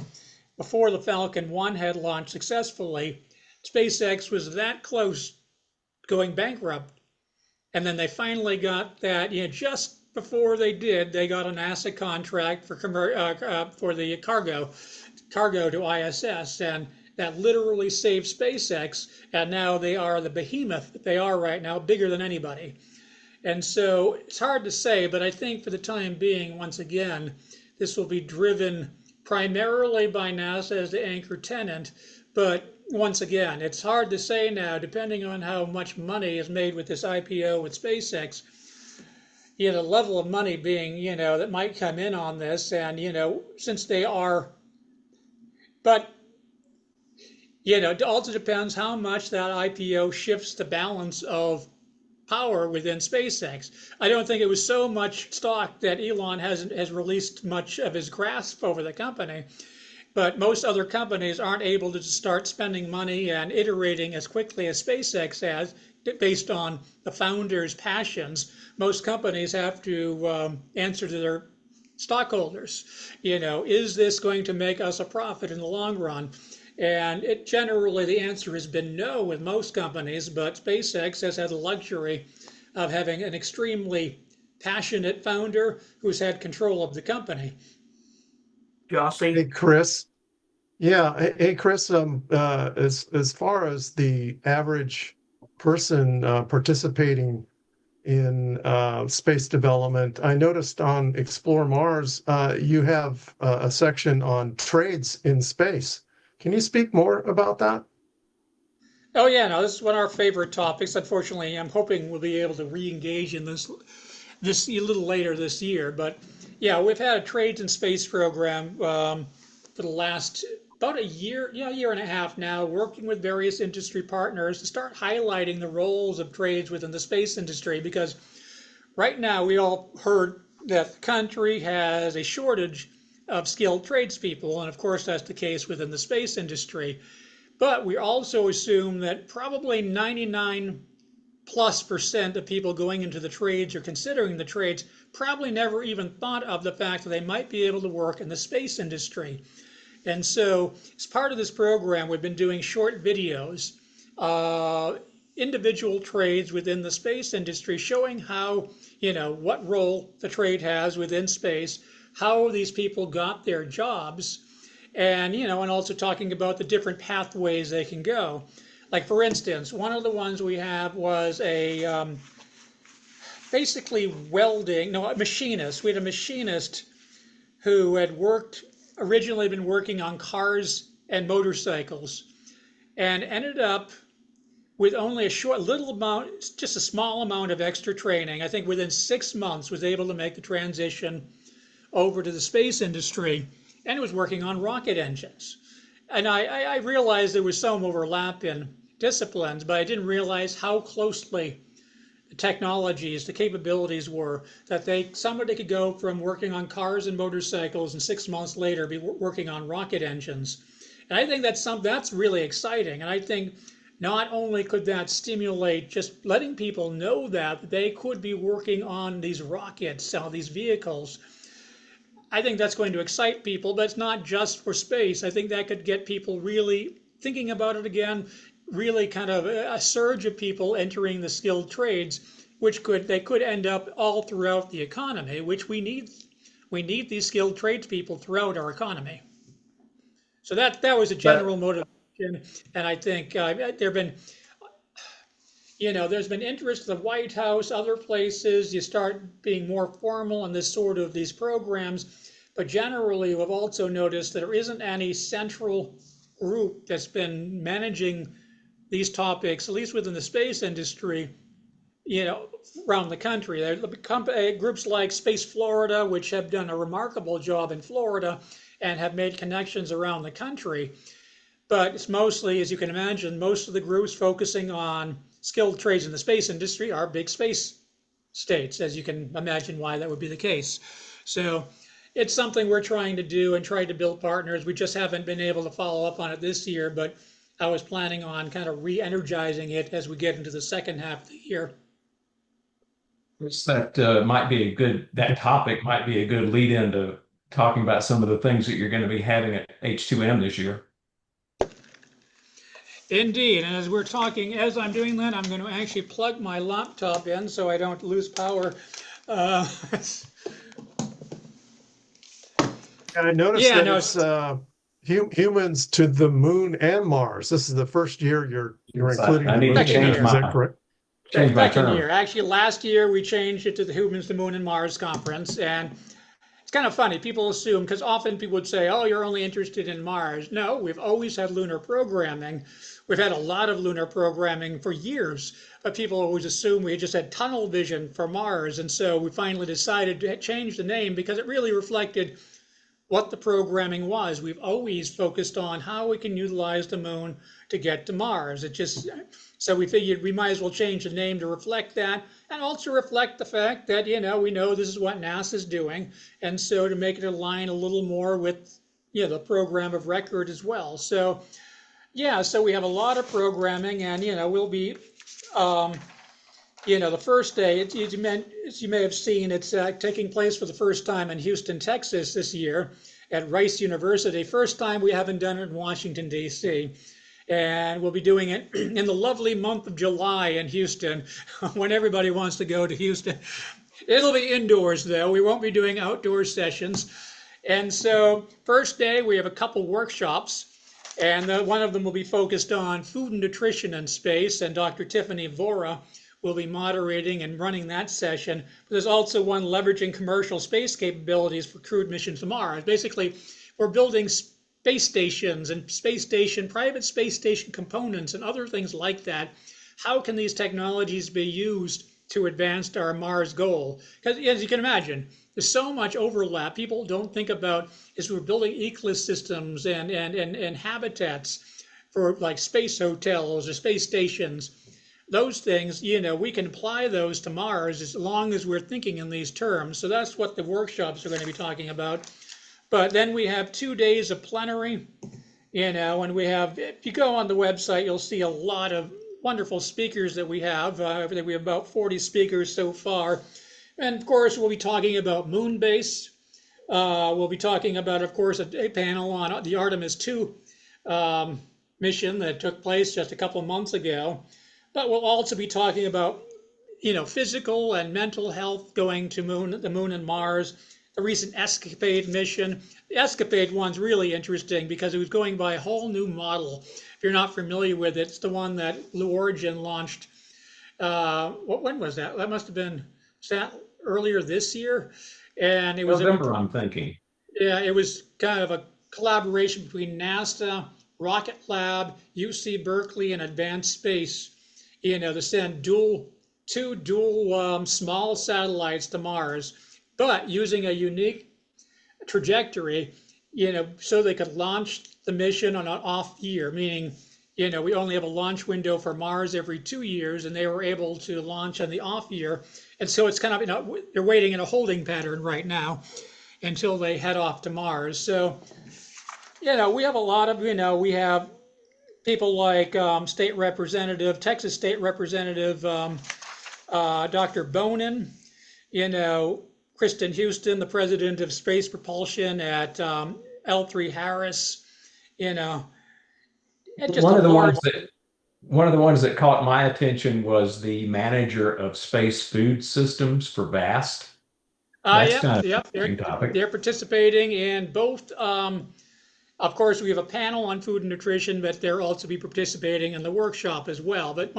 before the Falcon 1 had launched successfully, SpaceX was that close going bankrupt. And then they finally got that, just before they did, they got a NASA contract for the cargo to ISS, and that literally saved SpaceX. And now they are the behemoth that they are right now, bigger than anybody. And so it's hard to say, but I think for the time being, once again, this will be driven primarily by NASA as the anchor tenant. But once again, it's hard to say now, depending on how much money is made with this IPO with SpaceX. level of money being, that might come in on this. And, since they are, but, it also depends how much that IPO shifts the balance of power within SpaceX. I don't think it was so much stock that Elon has released much of his grasp over the company. But most other companies aren't able to start spending money and iterating as quickly as SpaceX has based on the founders' passions. Most companies have to answer to their stockholders. Is this going to make us a profit in the long run? And generally the answer has been no with most companies, but SpaceX has had the luxury of having an extremely passionate founder who's had control of the company. Hey, Jossie, Chris. Yeah. Hey, Chris. As far as the average person participating in space development, I noticed on Explore Mars, you have a section on trades in space. Can you speak more about that? Oh yeah, no, this is one of our favorite topics. Unfortunately, I'm hoping we'll be able to re-engage in this a little later this year. But yeah, we've had a trades in space program for the last about a year, year and a half now, working with various industry partners to start highlighting the roles of trades within the space industry. Because right now, we all heard that the country has a shortage of skilled tradespeople, and of course, that's the case within the space industry. But we also assume that probably 99+% of people going into the trades or considering the trades probably never even thought of the fact that they might be able to work in the space industry. And so, as part of this program, we've been doing short videos, individual trades within the space industry, showing how, what role the trade has within space, how these people got their jobs, and also talking about the different pathways they can go. Like for instance, one of the ones we have was a basically a machinist. We had a machinist who had originally been working on cars and motorcycles, and ended up with only just a small amount of extra training. I think within 6 months was able to make the transition over to the space industry, and was working on rocket engines. And I realized there was some overlap in disciplines, but I didn't realize how closely the technologies, the capabilities were, that somebody could go from working on cars and motorcycles and 6 months later be working on rocket engines. And I think that's really exciting. And I think not only could that stimulate just letting people know that they could be working on these rockets, these vehicles, I think that's going to excite people, but it's not just for space. I think that could get people really thinking about it again, really kind of a surge of people entering the skilled trades, which they could end up all throughout the economy, which we need. We need these skilled tradespeople throughout our economy. So that was a general motivation, and I think there've been, there's been interest in the White House, other places. You start being more formal in these programs, but generally we've also noticed that there isn't any central group that's been managing these topics, at least within the space industry, around the country. There are groups like Space Florida, which have done a remarkable job in Florida and have made connections around the country. But it's mostly, as you can imagine, most of the groups focusing on skilled trades in the space industry are big space states, as you can imagine why that would be the case. So it's something we're trying to do and try to build partners. We just haven't been able to follow up on it this year, but I was planning on kind of re-energizing it as we get into the second half of the year. That topic might be a good lead into talking about some of the things that you're going to be having at H2M this year. Indeed, and as I'm doing that, I'm going to actually plug my laptop in so I don't lose power. And I noticed that it's humans to the moon and Mars. This is the first year you're including I need to change is that correct? Change my Second term. year. Actually, last year we changed it to the Humans, the Moon, and Mars conference, and it's kind of funny. People assume, because often people would say, "Oh, you're only interested in Mars." No, we've always had lunar programming. we've had a lot of lunar programming for years, but people always assume we just had tunnel vision for Mars. And so we finally decided to change the name because it really reflected what the programming was. We've always focused on how we can utilize the moon to get to Mars. So we figured we might as well change the name to reflect that and also reflect the fact that, we know this is what NASA's doing. And so to make it align a little more with, the program of record as well. So, so we have a lot of programming and, we'll be, the first day, as you may have seen, it's taking place for the first time in Houston, Texas this year at Rice University. First time we haven't done it in Washington, D.C. And we'll be doing it in the lovely month of July in Houston when everybody wants to go to Houston. It'll be indoors, though. We won't be doing outdoor sessions. And so first day, we have a couple workshops. And one of them will be focused on food and nutrition in space. And Dr. Tiffany Vora will be moderating and running that session. But there's also one leveraging commercial space capabilities for crewed missions to Mars. Basically, we're building space stations and private space station components and other things like that. How can these technologies be used to advance our Mars goal? Because as you can imagine, there's so much overlap. People don't think about as we're building ecosystems and habitats for like space hotels or space stations. Those things, we can apply those to Mars as long as we're thinking in these terms. So that's what the workshops are going to be talking about. But then we have 2 days of plenary, and we have, if you go on the website, you'll see a lot of wonderful speakers that we have. We have about 40 speakers so far. And of course, we'll be talking about moon base. We'll be talking about, of course, a panel on the Artemis 2 mission that took place just a couple of months ago. But we'll also be talking about, physical and mental health going to the moon and Mars, the recent ESCAPADE mission. The ESCAPADE one's really interesting because it was going by a whole new model. If you're not familiar with it, it's the one that Blue Origin launched. When was that? That must have been earlier this year. And it was November, I'm thinking. Yeah, it was kind of a collaboration between NASA, Rocket Lab, UC Berkeley, and Advanced Space, to send two dual small satellites to Mars, but using a unique trajectory, so they could launch the mission on an off year, meaning, we only have a launch window for Mars every 2 years, and they were able to launch on the off year. And so it's kind of, they're waiting in a holding pattern right now until they head off to Mars. So, we have a lot of, we have people like Texas State Representative Dr. Bonin, Kristen Houston, the president of space propulsion at L3 Harris, and just One of the ones that caught my attention was the manager of space food systems for VAST. That's kind of an interesting topic. They're participating in both. Of course, we have a panel on food and nutrition, but they'll also be participating in the workshop as well. But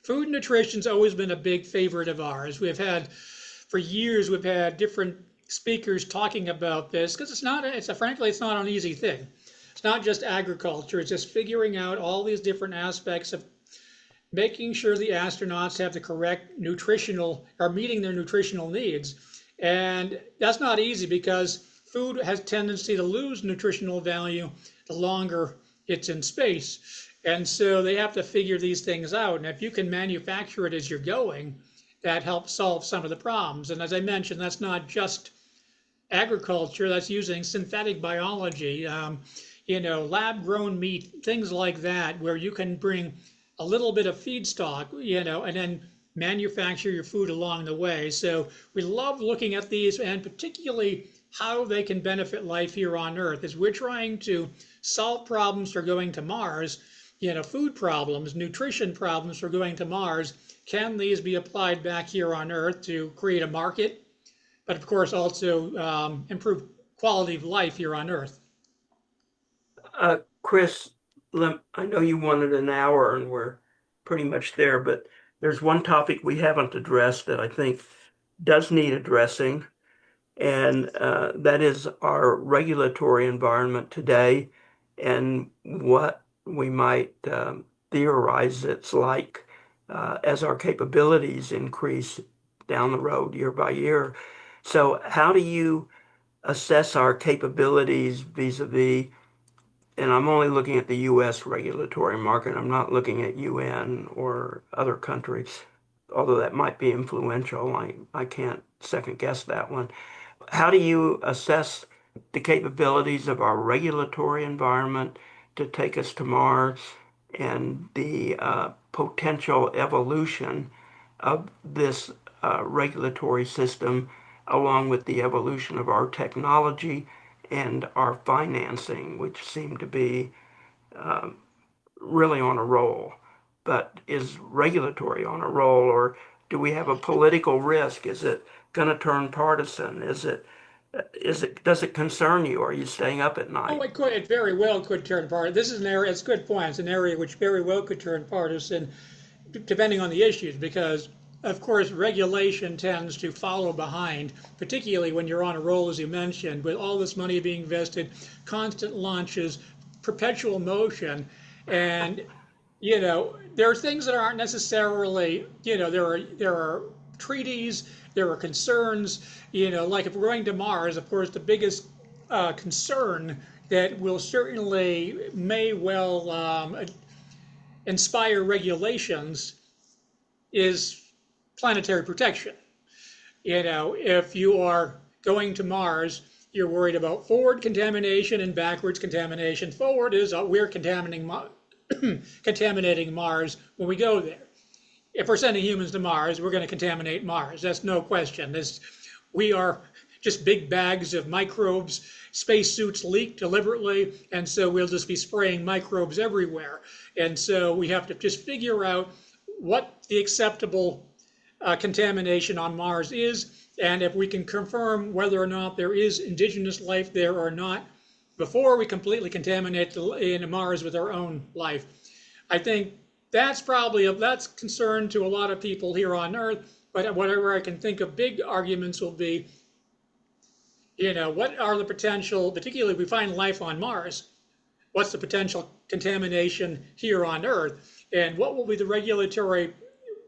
food and nutrition's always been a big favorite of ours. For years, we've had different speakers talking about this because frankly, it's not an easy thing. It's not just agriculture. It's just figuring out all these different aspects of making sure the astronauts have the correct meeting their nutritional needs. And that's not easy because food has a tendency to lose nutritional value the longer it's in space. And so they have to figure these things out. And if you can manufacture it as you're going, that helps solve some of the problems. And as I mentioned, that's not just agriculture, that's using synthetic biology, lab-grown meat, things like that, where you can bring a little bit of feedstock, and then manufacture your food along the way. So we love looking at these, and particularly how they can benefit life here on Earth, as we're trying to solve problems for going to Mars, food problems, nutrition problems for going to Mars. Can these be applied back here on Earth to create a market, but of course also improve quality of life here on Earth? Chris, I know you wanted an hour and we're pretty much there, but there's one topic we haven't addressed that I think does need addressing, and that is our regulatory environment today and what we might theorize it's like as our capabilities increase down the road year by year. So how do you assess our capabilities vis-a-vis, and I'm only looking at the US regulatory market, I'm not looking at UN or other countries, although that might be influential. I can't second guess that one. How do you assess the capabilities of our regulatory environment to take us to Mars and the potential evolution of this regulatory system, along with the evolution of our technology and our financing, which seem to be really on a roll? But is regulatory on a roll, or do we have a political risk? Is it going to turn partisan? Does it concern you? Are you staying up at Oh, night? it very well could turn partisan. This is an area, it's a good point. It's an area which very well could turn partisan, depending on the issues, because of course regulation tends to follow behind, particularly when you're on a roll, as you mentioned, with all this money being invested, constant launches, perpetual motion, and there are things that aren't necessarily, there are treaties, there are concerns, like if we're going to Mars, of course, the biggest concern that will certainly may well inspire regulations is planetary protection. If you are going to Mars, you're worried about forward contamination and backwards contamination. Forward is we're contaminating Mars when we go there. If we're sending humans to Mars, we're going to contaminate Mars. That's no question. We are just big bags of microbes. Spacesuits leak deliberately, and so we'll just be spraying microbes everywhere. And so we have to just figure out what the acceptable contamination on Mars is, and if we can confirm whether or not there is indigenous life there or not before we completely contaminate Mars with our own life. I think that's concern to a lot of people here on Earth, but whatever I can think of big arguments will be, what are the potential, particularly if we find life on Mars, what's the potential contamination here on Earth, and what will be the regulatory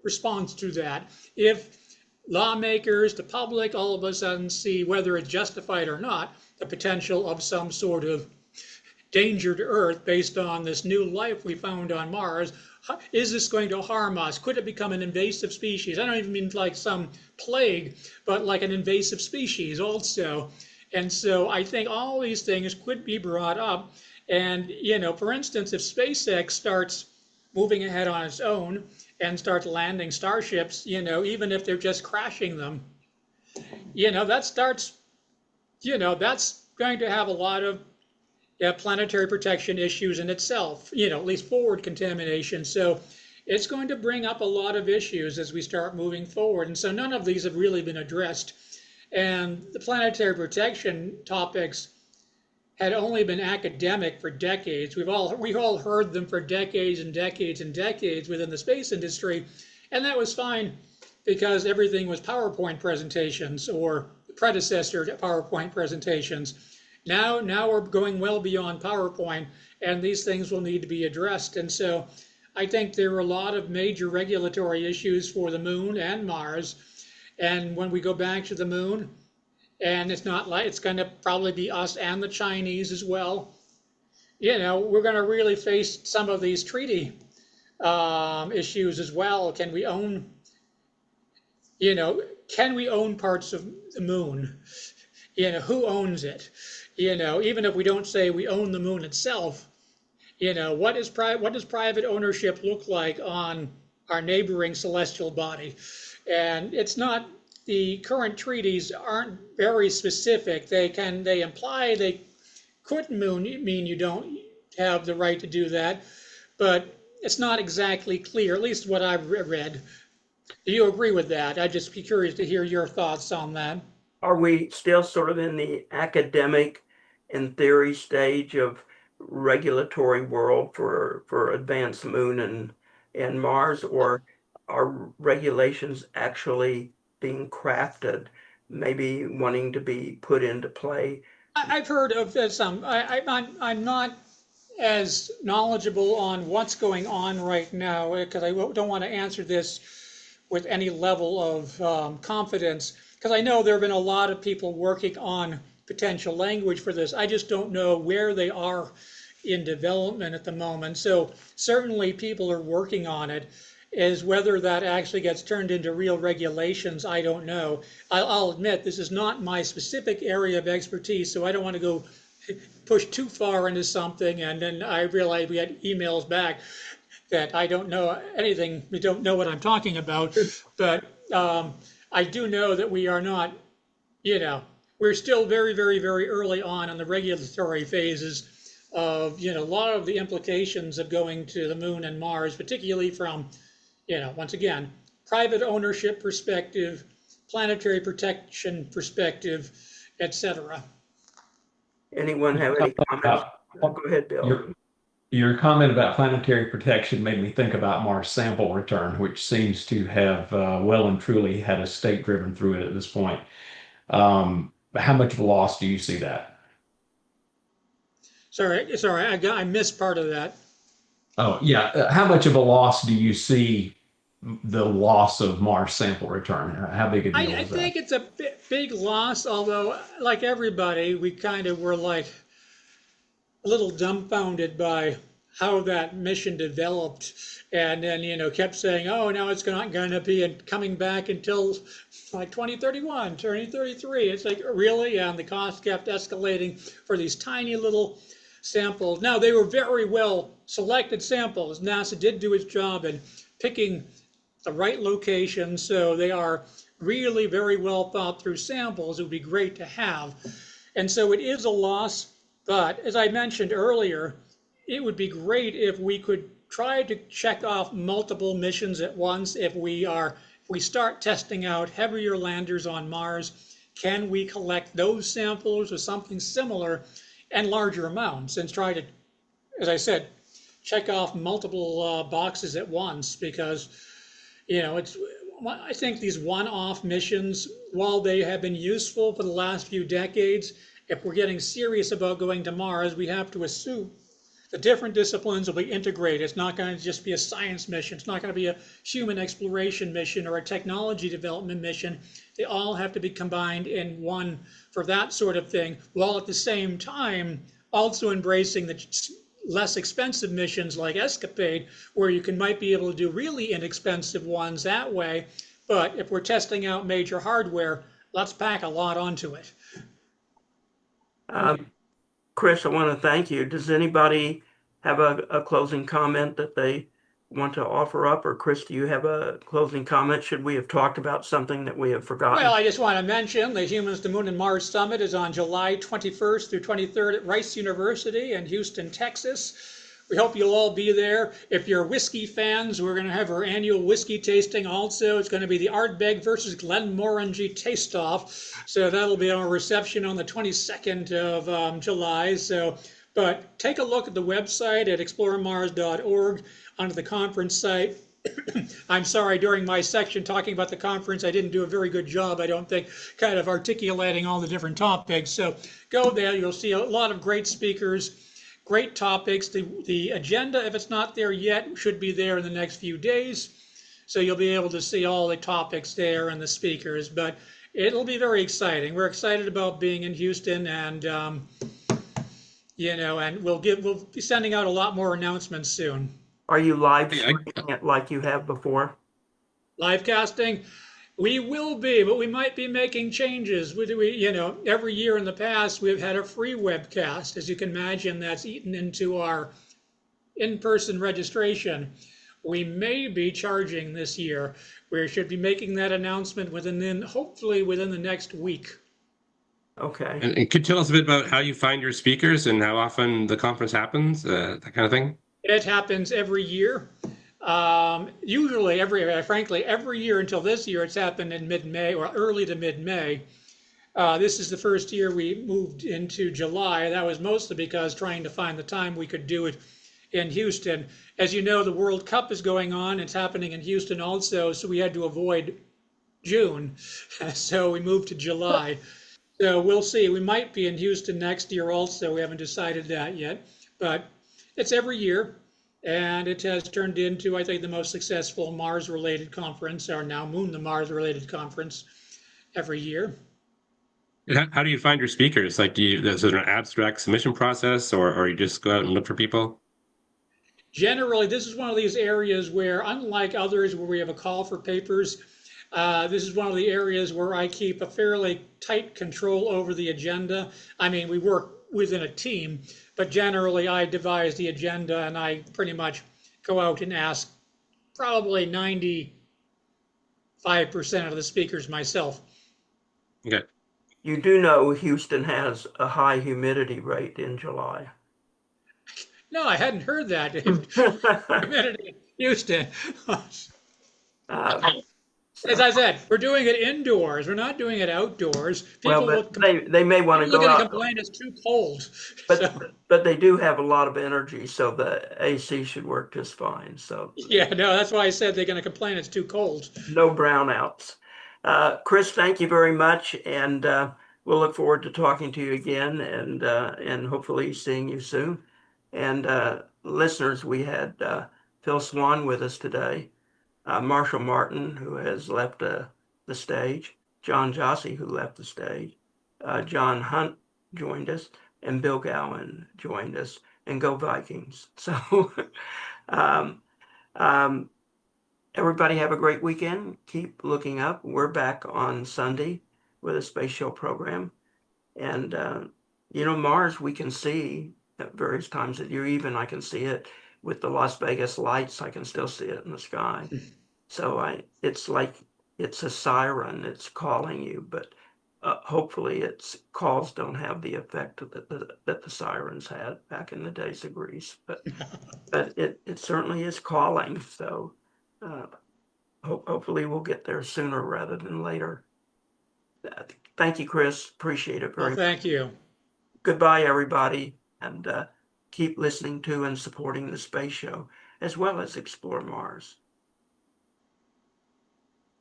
response to that if lawmakers, the public, all of a sudden see, whether it's justified or not, the potential of some sort of danger to Earth based on this new life we found on Mars. Is this going to harm us? Could it become an invasive species? I don't even mean like some plague, but like an invasive species also. And so I think all these things could be brought up. And, for instance, if SpaceX starts moving ahead on its own and starts landing starships, even if they're just crashing them, that starts, that's going to have a lot of planetary protection issues in itself, at least forward contamination. So it's going to bring up a lot of issues as we start moving forward. And so none of these have really been addressed. And the planetary protection topics had only been academic for decades. We've all heard them for decades and decades and decades within the space industry. And that was fine because everything was PowerPoint presentations or the predecessor to PowerPoint presentations. Now we're going well beyond PowerPoint, and these things will need to be addressed. And so I think there are a lot of major regulatory issues for the moon and Mars. And when we go back to the moon, and it's going to probably be us and the Chinese as well, we're going to really face some of these treaty issues as well. Can we own parts of the moon? Who owns it? Even if we don't say we own the moon itself, what does private ownership look like on our neighboring celestial body? And it's not, the current treaties aren't very specific. They imply they could mean you don't have the right to do that, but it's not exactly clear, at least what I've read. Do you agree with that? I'd just be curious to hear your thoughts on that. Are we still sort of in the academic and theory stage of regulatory world for advanced moon and Mars, or are regulations actually being crafted, maybe wanting to be put into play? I've heard of some. I'm not as knowledgeable on what's going on right now, because I don't want to answer this with any level of confidence, because I know there have been a lot of people working on potential language for this. I just don't know where they are in development at the moment. So certainly people are working on it. Is whether that actually gets turned into real regulations, I don't know. I'll admit this is not my specific area of expertise, so I don't want to go push too far into something and then I realize we had emails back that I don't know anything, we don't know what I'm talking about. But I do know that we are not, we're still very, very, very early on in the regulatory phases of, a lot of the implications of going to the moon and Mars, particularly from, once again, private ownership perspective, planetary protection perspective, etc. Anyone have any comments? Go ahead, Bill. Your comment about planetary protection made me think about Mars sample return, which seems to have well and truly had a stake driven through it at this point. How much of a loss do you see that? Sorry, I missed part of that. Oh, yeah. How much of a loss do you see the loss of Mars sample return? How big a deal I is that? think it's a big loss, although, like everybody, we kind of were like a little dumbfounded by how that mission developed, and then kept saying, "Oh, now it's not going to be coming back until like 2031, 2033." It's like, really, and the cost kept escalating for these tiny little samples. Now they were very well selected samples. NASA did do its job in picking the right location, so they are really very well thought through samples. It would be great to have, and so it is a loss. But as I mentioned earlier, it would be great if we could try to check off multiple missions at once. If we start testing out heavier landers on Mars, can we collect those samples or something similar and larger amounts and try to, as I said, check off multiple boxes at once? Because I think these one-off missions, while they have been useful for the last few decades, if we're getting serious about going to Mars, we have to assume the different disciplines will be integrated. It's not going to just be a science mission. It's not going to be a human exploration mission or a technology development mission. They all have to be combined in one for that sort of thing, while at the same time also embracing the less expensive missions like Escapade, where you might be able to do really inexpensive ones that way. But if we're testing out major hardware, let's pack a lot onto it. Chris, I want to thank you. Does anybody have a closing comment that they want to offer up? Or Chris, do you have a closing comment? Should we have talked about something that we have forgotten? Well, I just want to mention the Humans to Moon and Mars Summit is on July 21st through 23rd at Rice University in Houston, Texas. We hope you'll all be there. If you're whiskey fans, we're going to have our annual whiskey tasting also. It's going to be the Ardbeg versus Glenmorangie Taste-Off. So that'll be our reception on the 22nd of July. But take a look at the website at exploremars.org under the conference site. I'm sorry, during my section talking about the conference, I didn't do a very good job, I don't think, kind of articulating all the different topics. So go there, you'll see a lot of great speakers. Great topics. The agenda, if it's not there yet, should be there in the next few days. So you'll be able to see all the topics there and the speakers. But it'll be very exciting. We're excited about being in Houston, and and we'll be sending out a lot more announcements soon. Are you live streaming it like you have before? Live casting? We will be, but we might be making changes. Every year in the past, we've had a free webcast. As you can imagine, that's eaten into our in-person registration. We may be charging this year. We should be making that announcement hopefully within the next week. Okay. And could you tell us a bit about how you find your speakers and how often the conference happens, that kind of thing? It happens every year. Usually frankly, every year until this year, it's happened in mid-May or early to mid-May. This is the first year we moved into July. That was mostly because trying to find the time we could do it in Houston. As you know, the World Cup is going on. It's happening in Houston also, so we had to avoid June. So we moved to July. So we'll see. We might be in Houston next year also. We haven't decided that yet. But It's every year, and it has turned into, I think, the most successful Mars-related conference, or now Moon the Mars-related conference every year. How do you find your speakers? Like, is there an abstract submission process, or you just go out and look for people? Generally, this is one of these areas where, unlike others where we have a call for papers, this is one of the areas where I keep a fairly tight control over the agenda. I mean, we work within a team, but generally I devise the agenda and I pretty much go out and ask probably 95% of the speakers myself. Okay. You do know Houston has a high humidity rate in July. No, I hadn't heard that. Humidity in Houston. As I said, we're doing it indoors. We're not doing it outdoors. Well, People but they may want to people go look at it out, and complain it's too cold. but So, but they do have a lot of energy, so the AC should work just fine. So yeah, no, that's why I said they're going to complain it's too cold. no brownouts. Chris, thank you very much, and we'll look forward to talking to you again, and hopefully seeing you soon. And listeners, we had Phil Swan with us today, Marshall Martin, who has left the stage, John Jossie, who left the stage, John Hunt joined us, and Bill Gowan joined us, and go Vikings. So um, um, everybody have a great weekend. Keep looking up. We're back on Sunday with a space show program. And, Mars we can see at various times of the year. Even I can see it with the Las Vegas lights. I can still see it in the sky. So it's like it's a siren. It's calling you, but hopefully its calls don't have the effect that the sirens had back in the days of Greece. But it certainly is calling. So uh, hopefully we'll get there sooner rather than later. Thank you, Chris. Appreciate it Well, very much. thank you. Goodbye, everybody, and keep listening to and supporting the Space Show, as well as Explore Mars.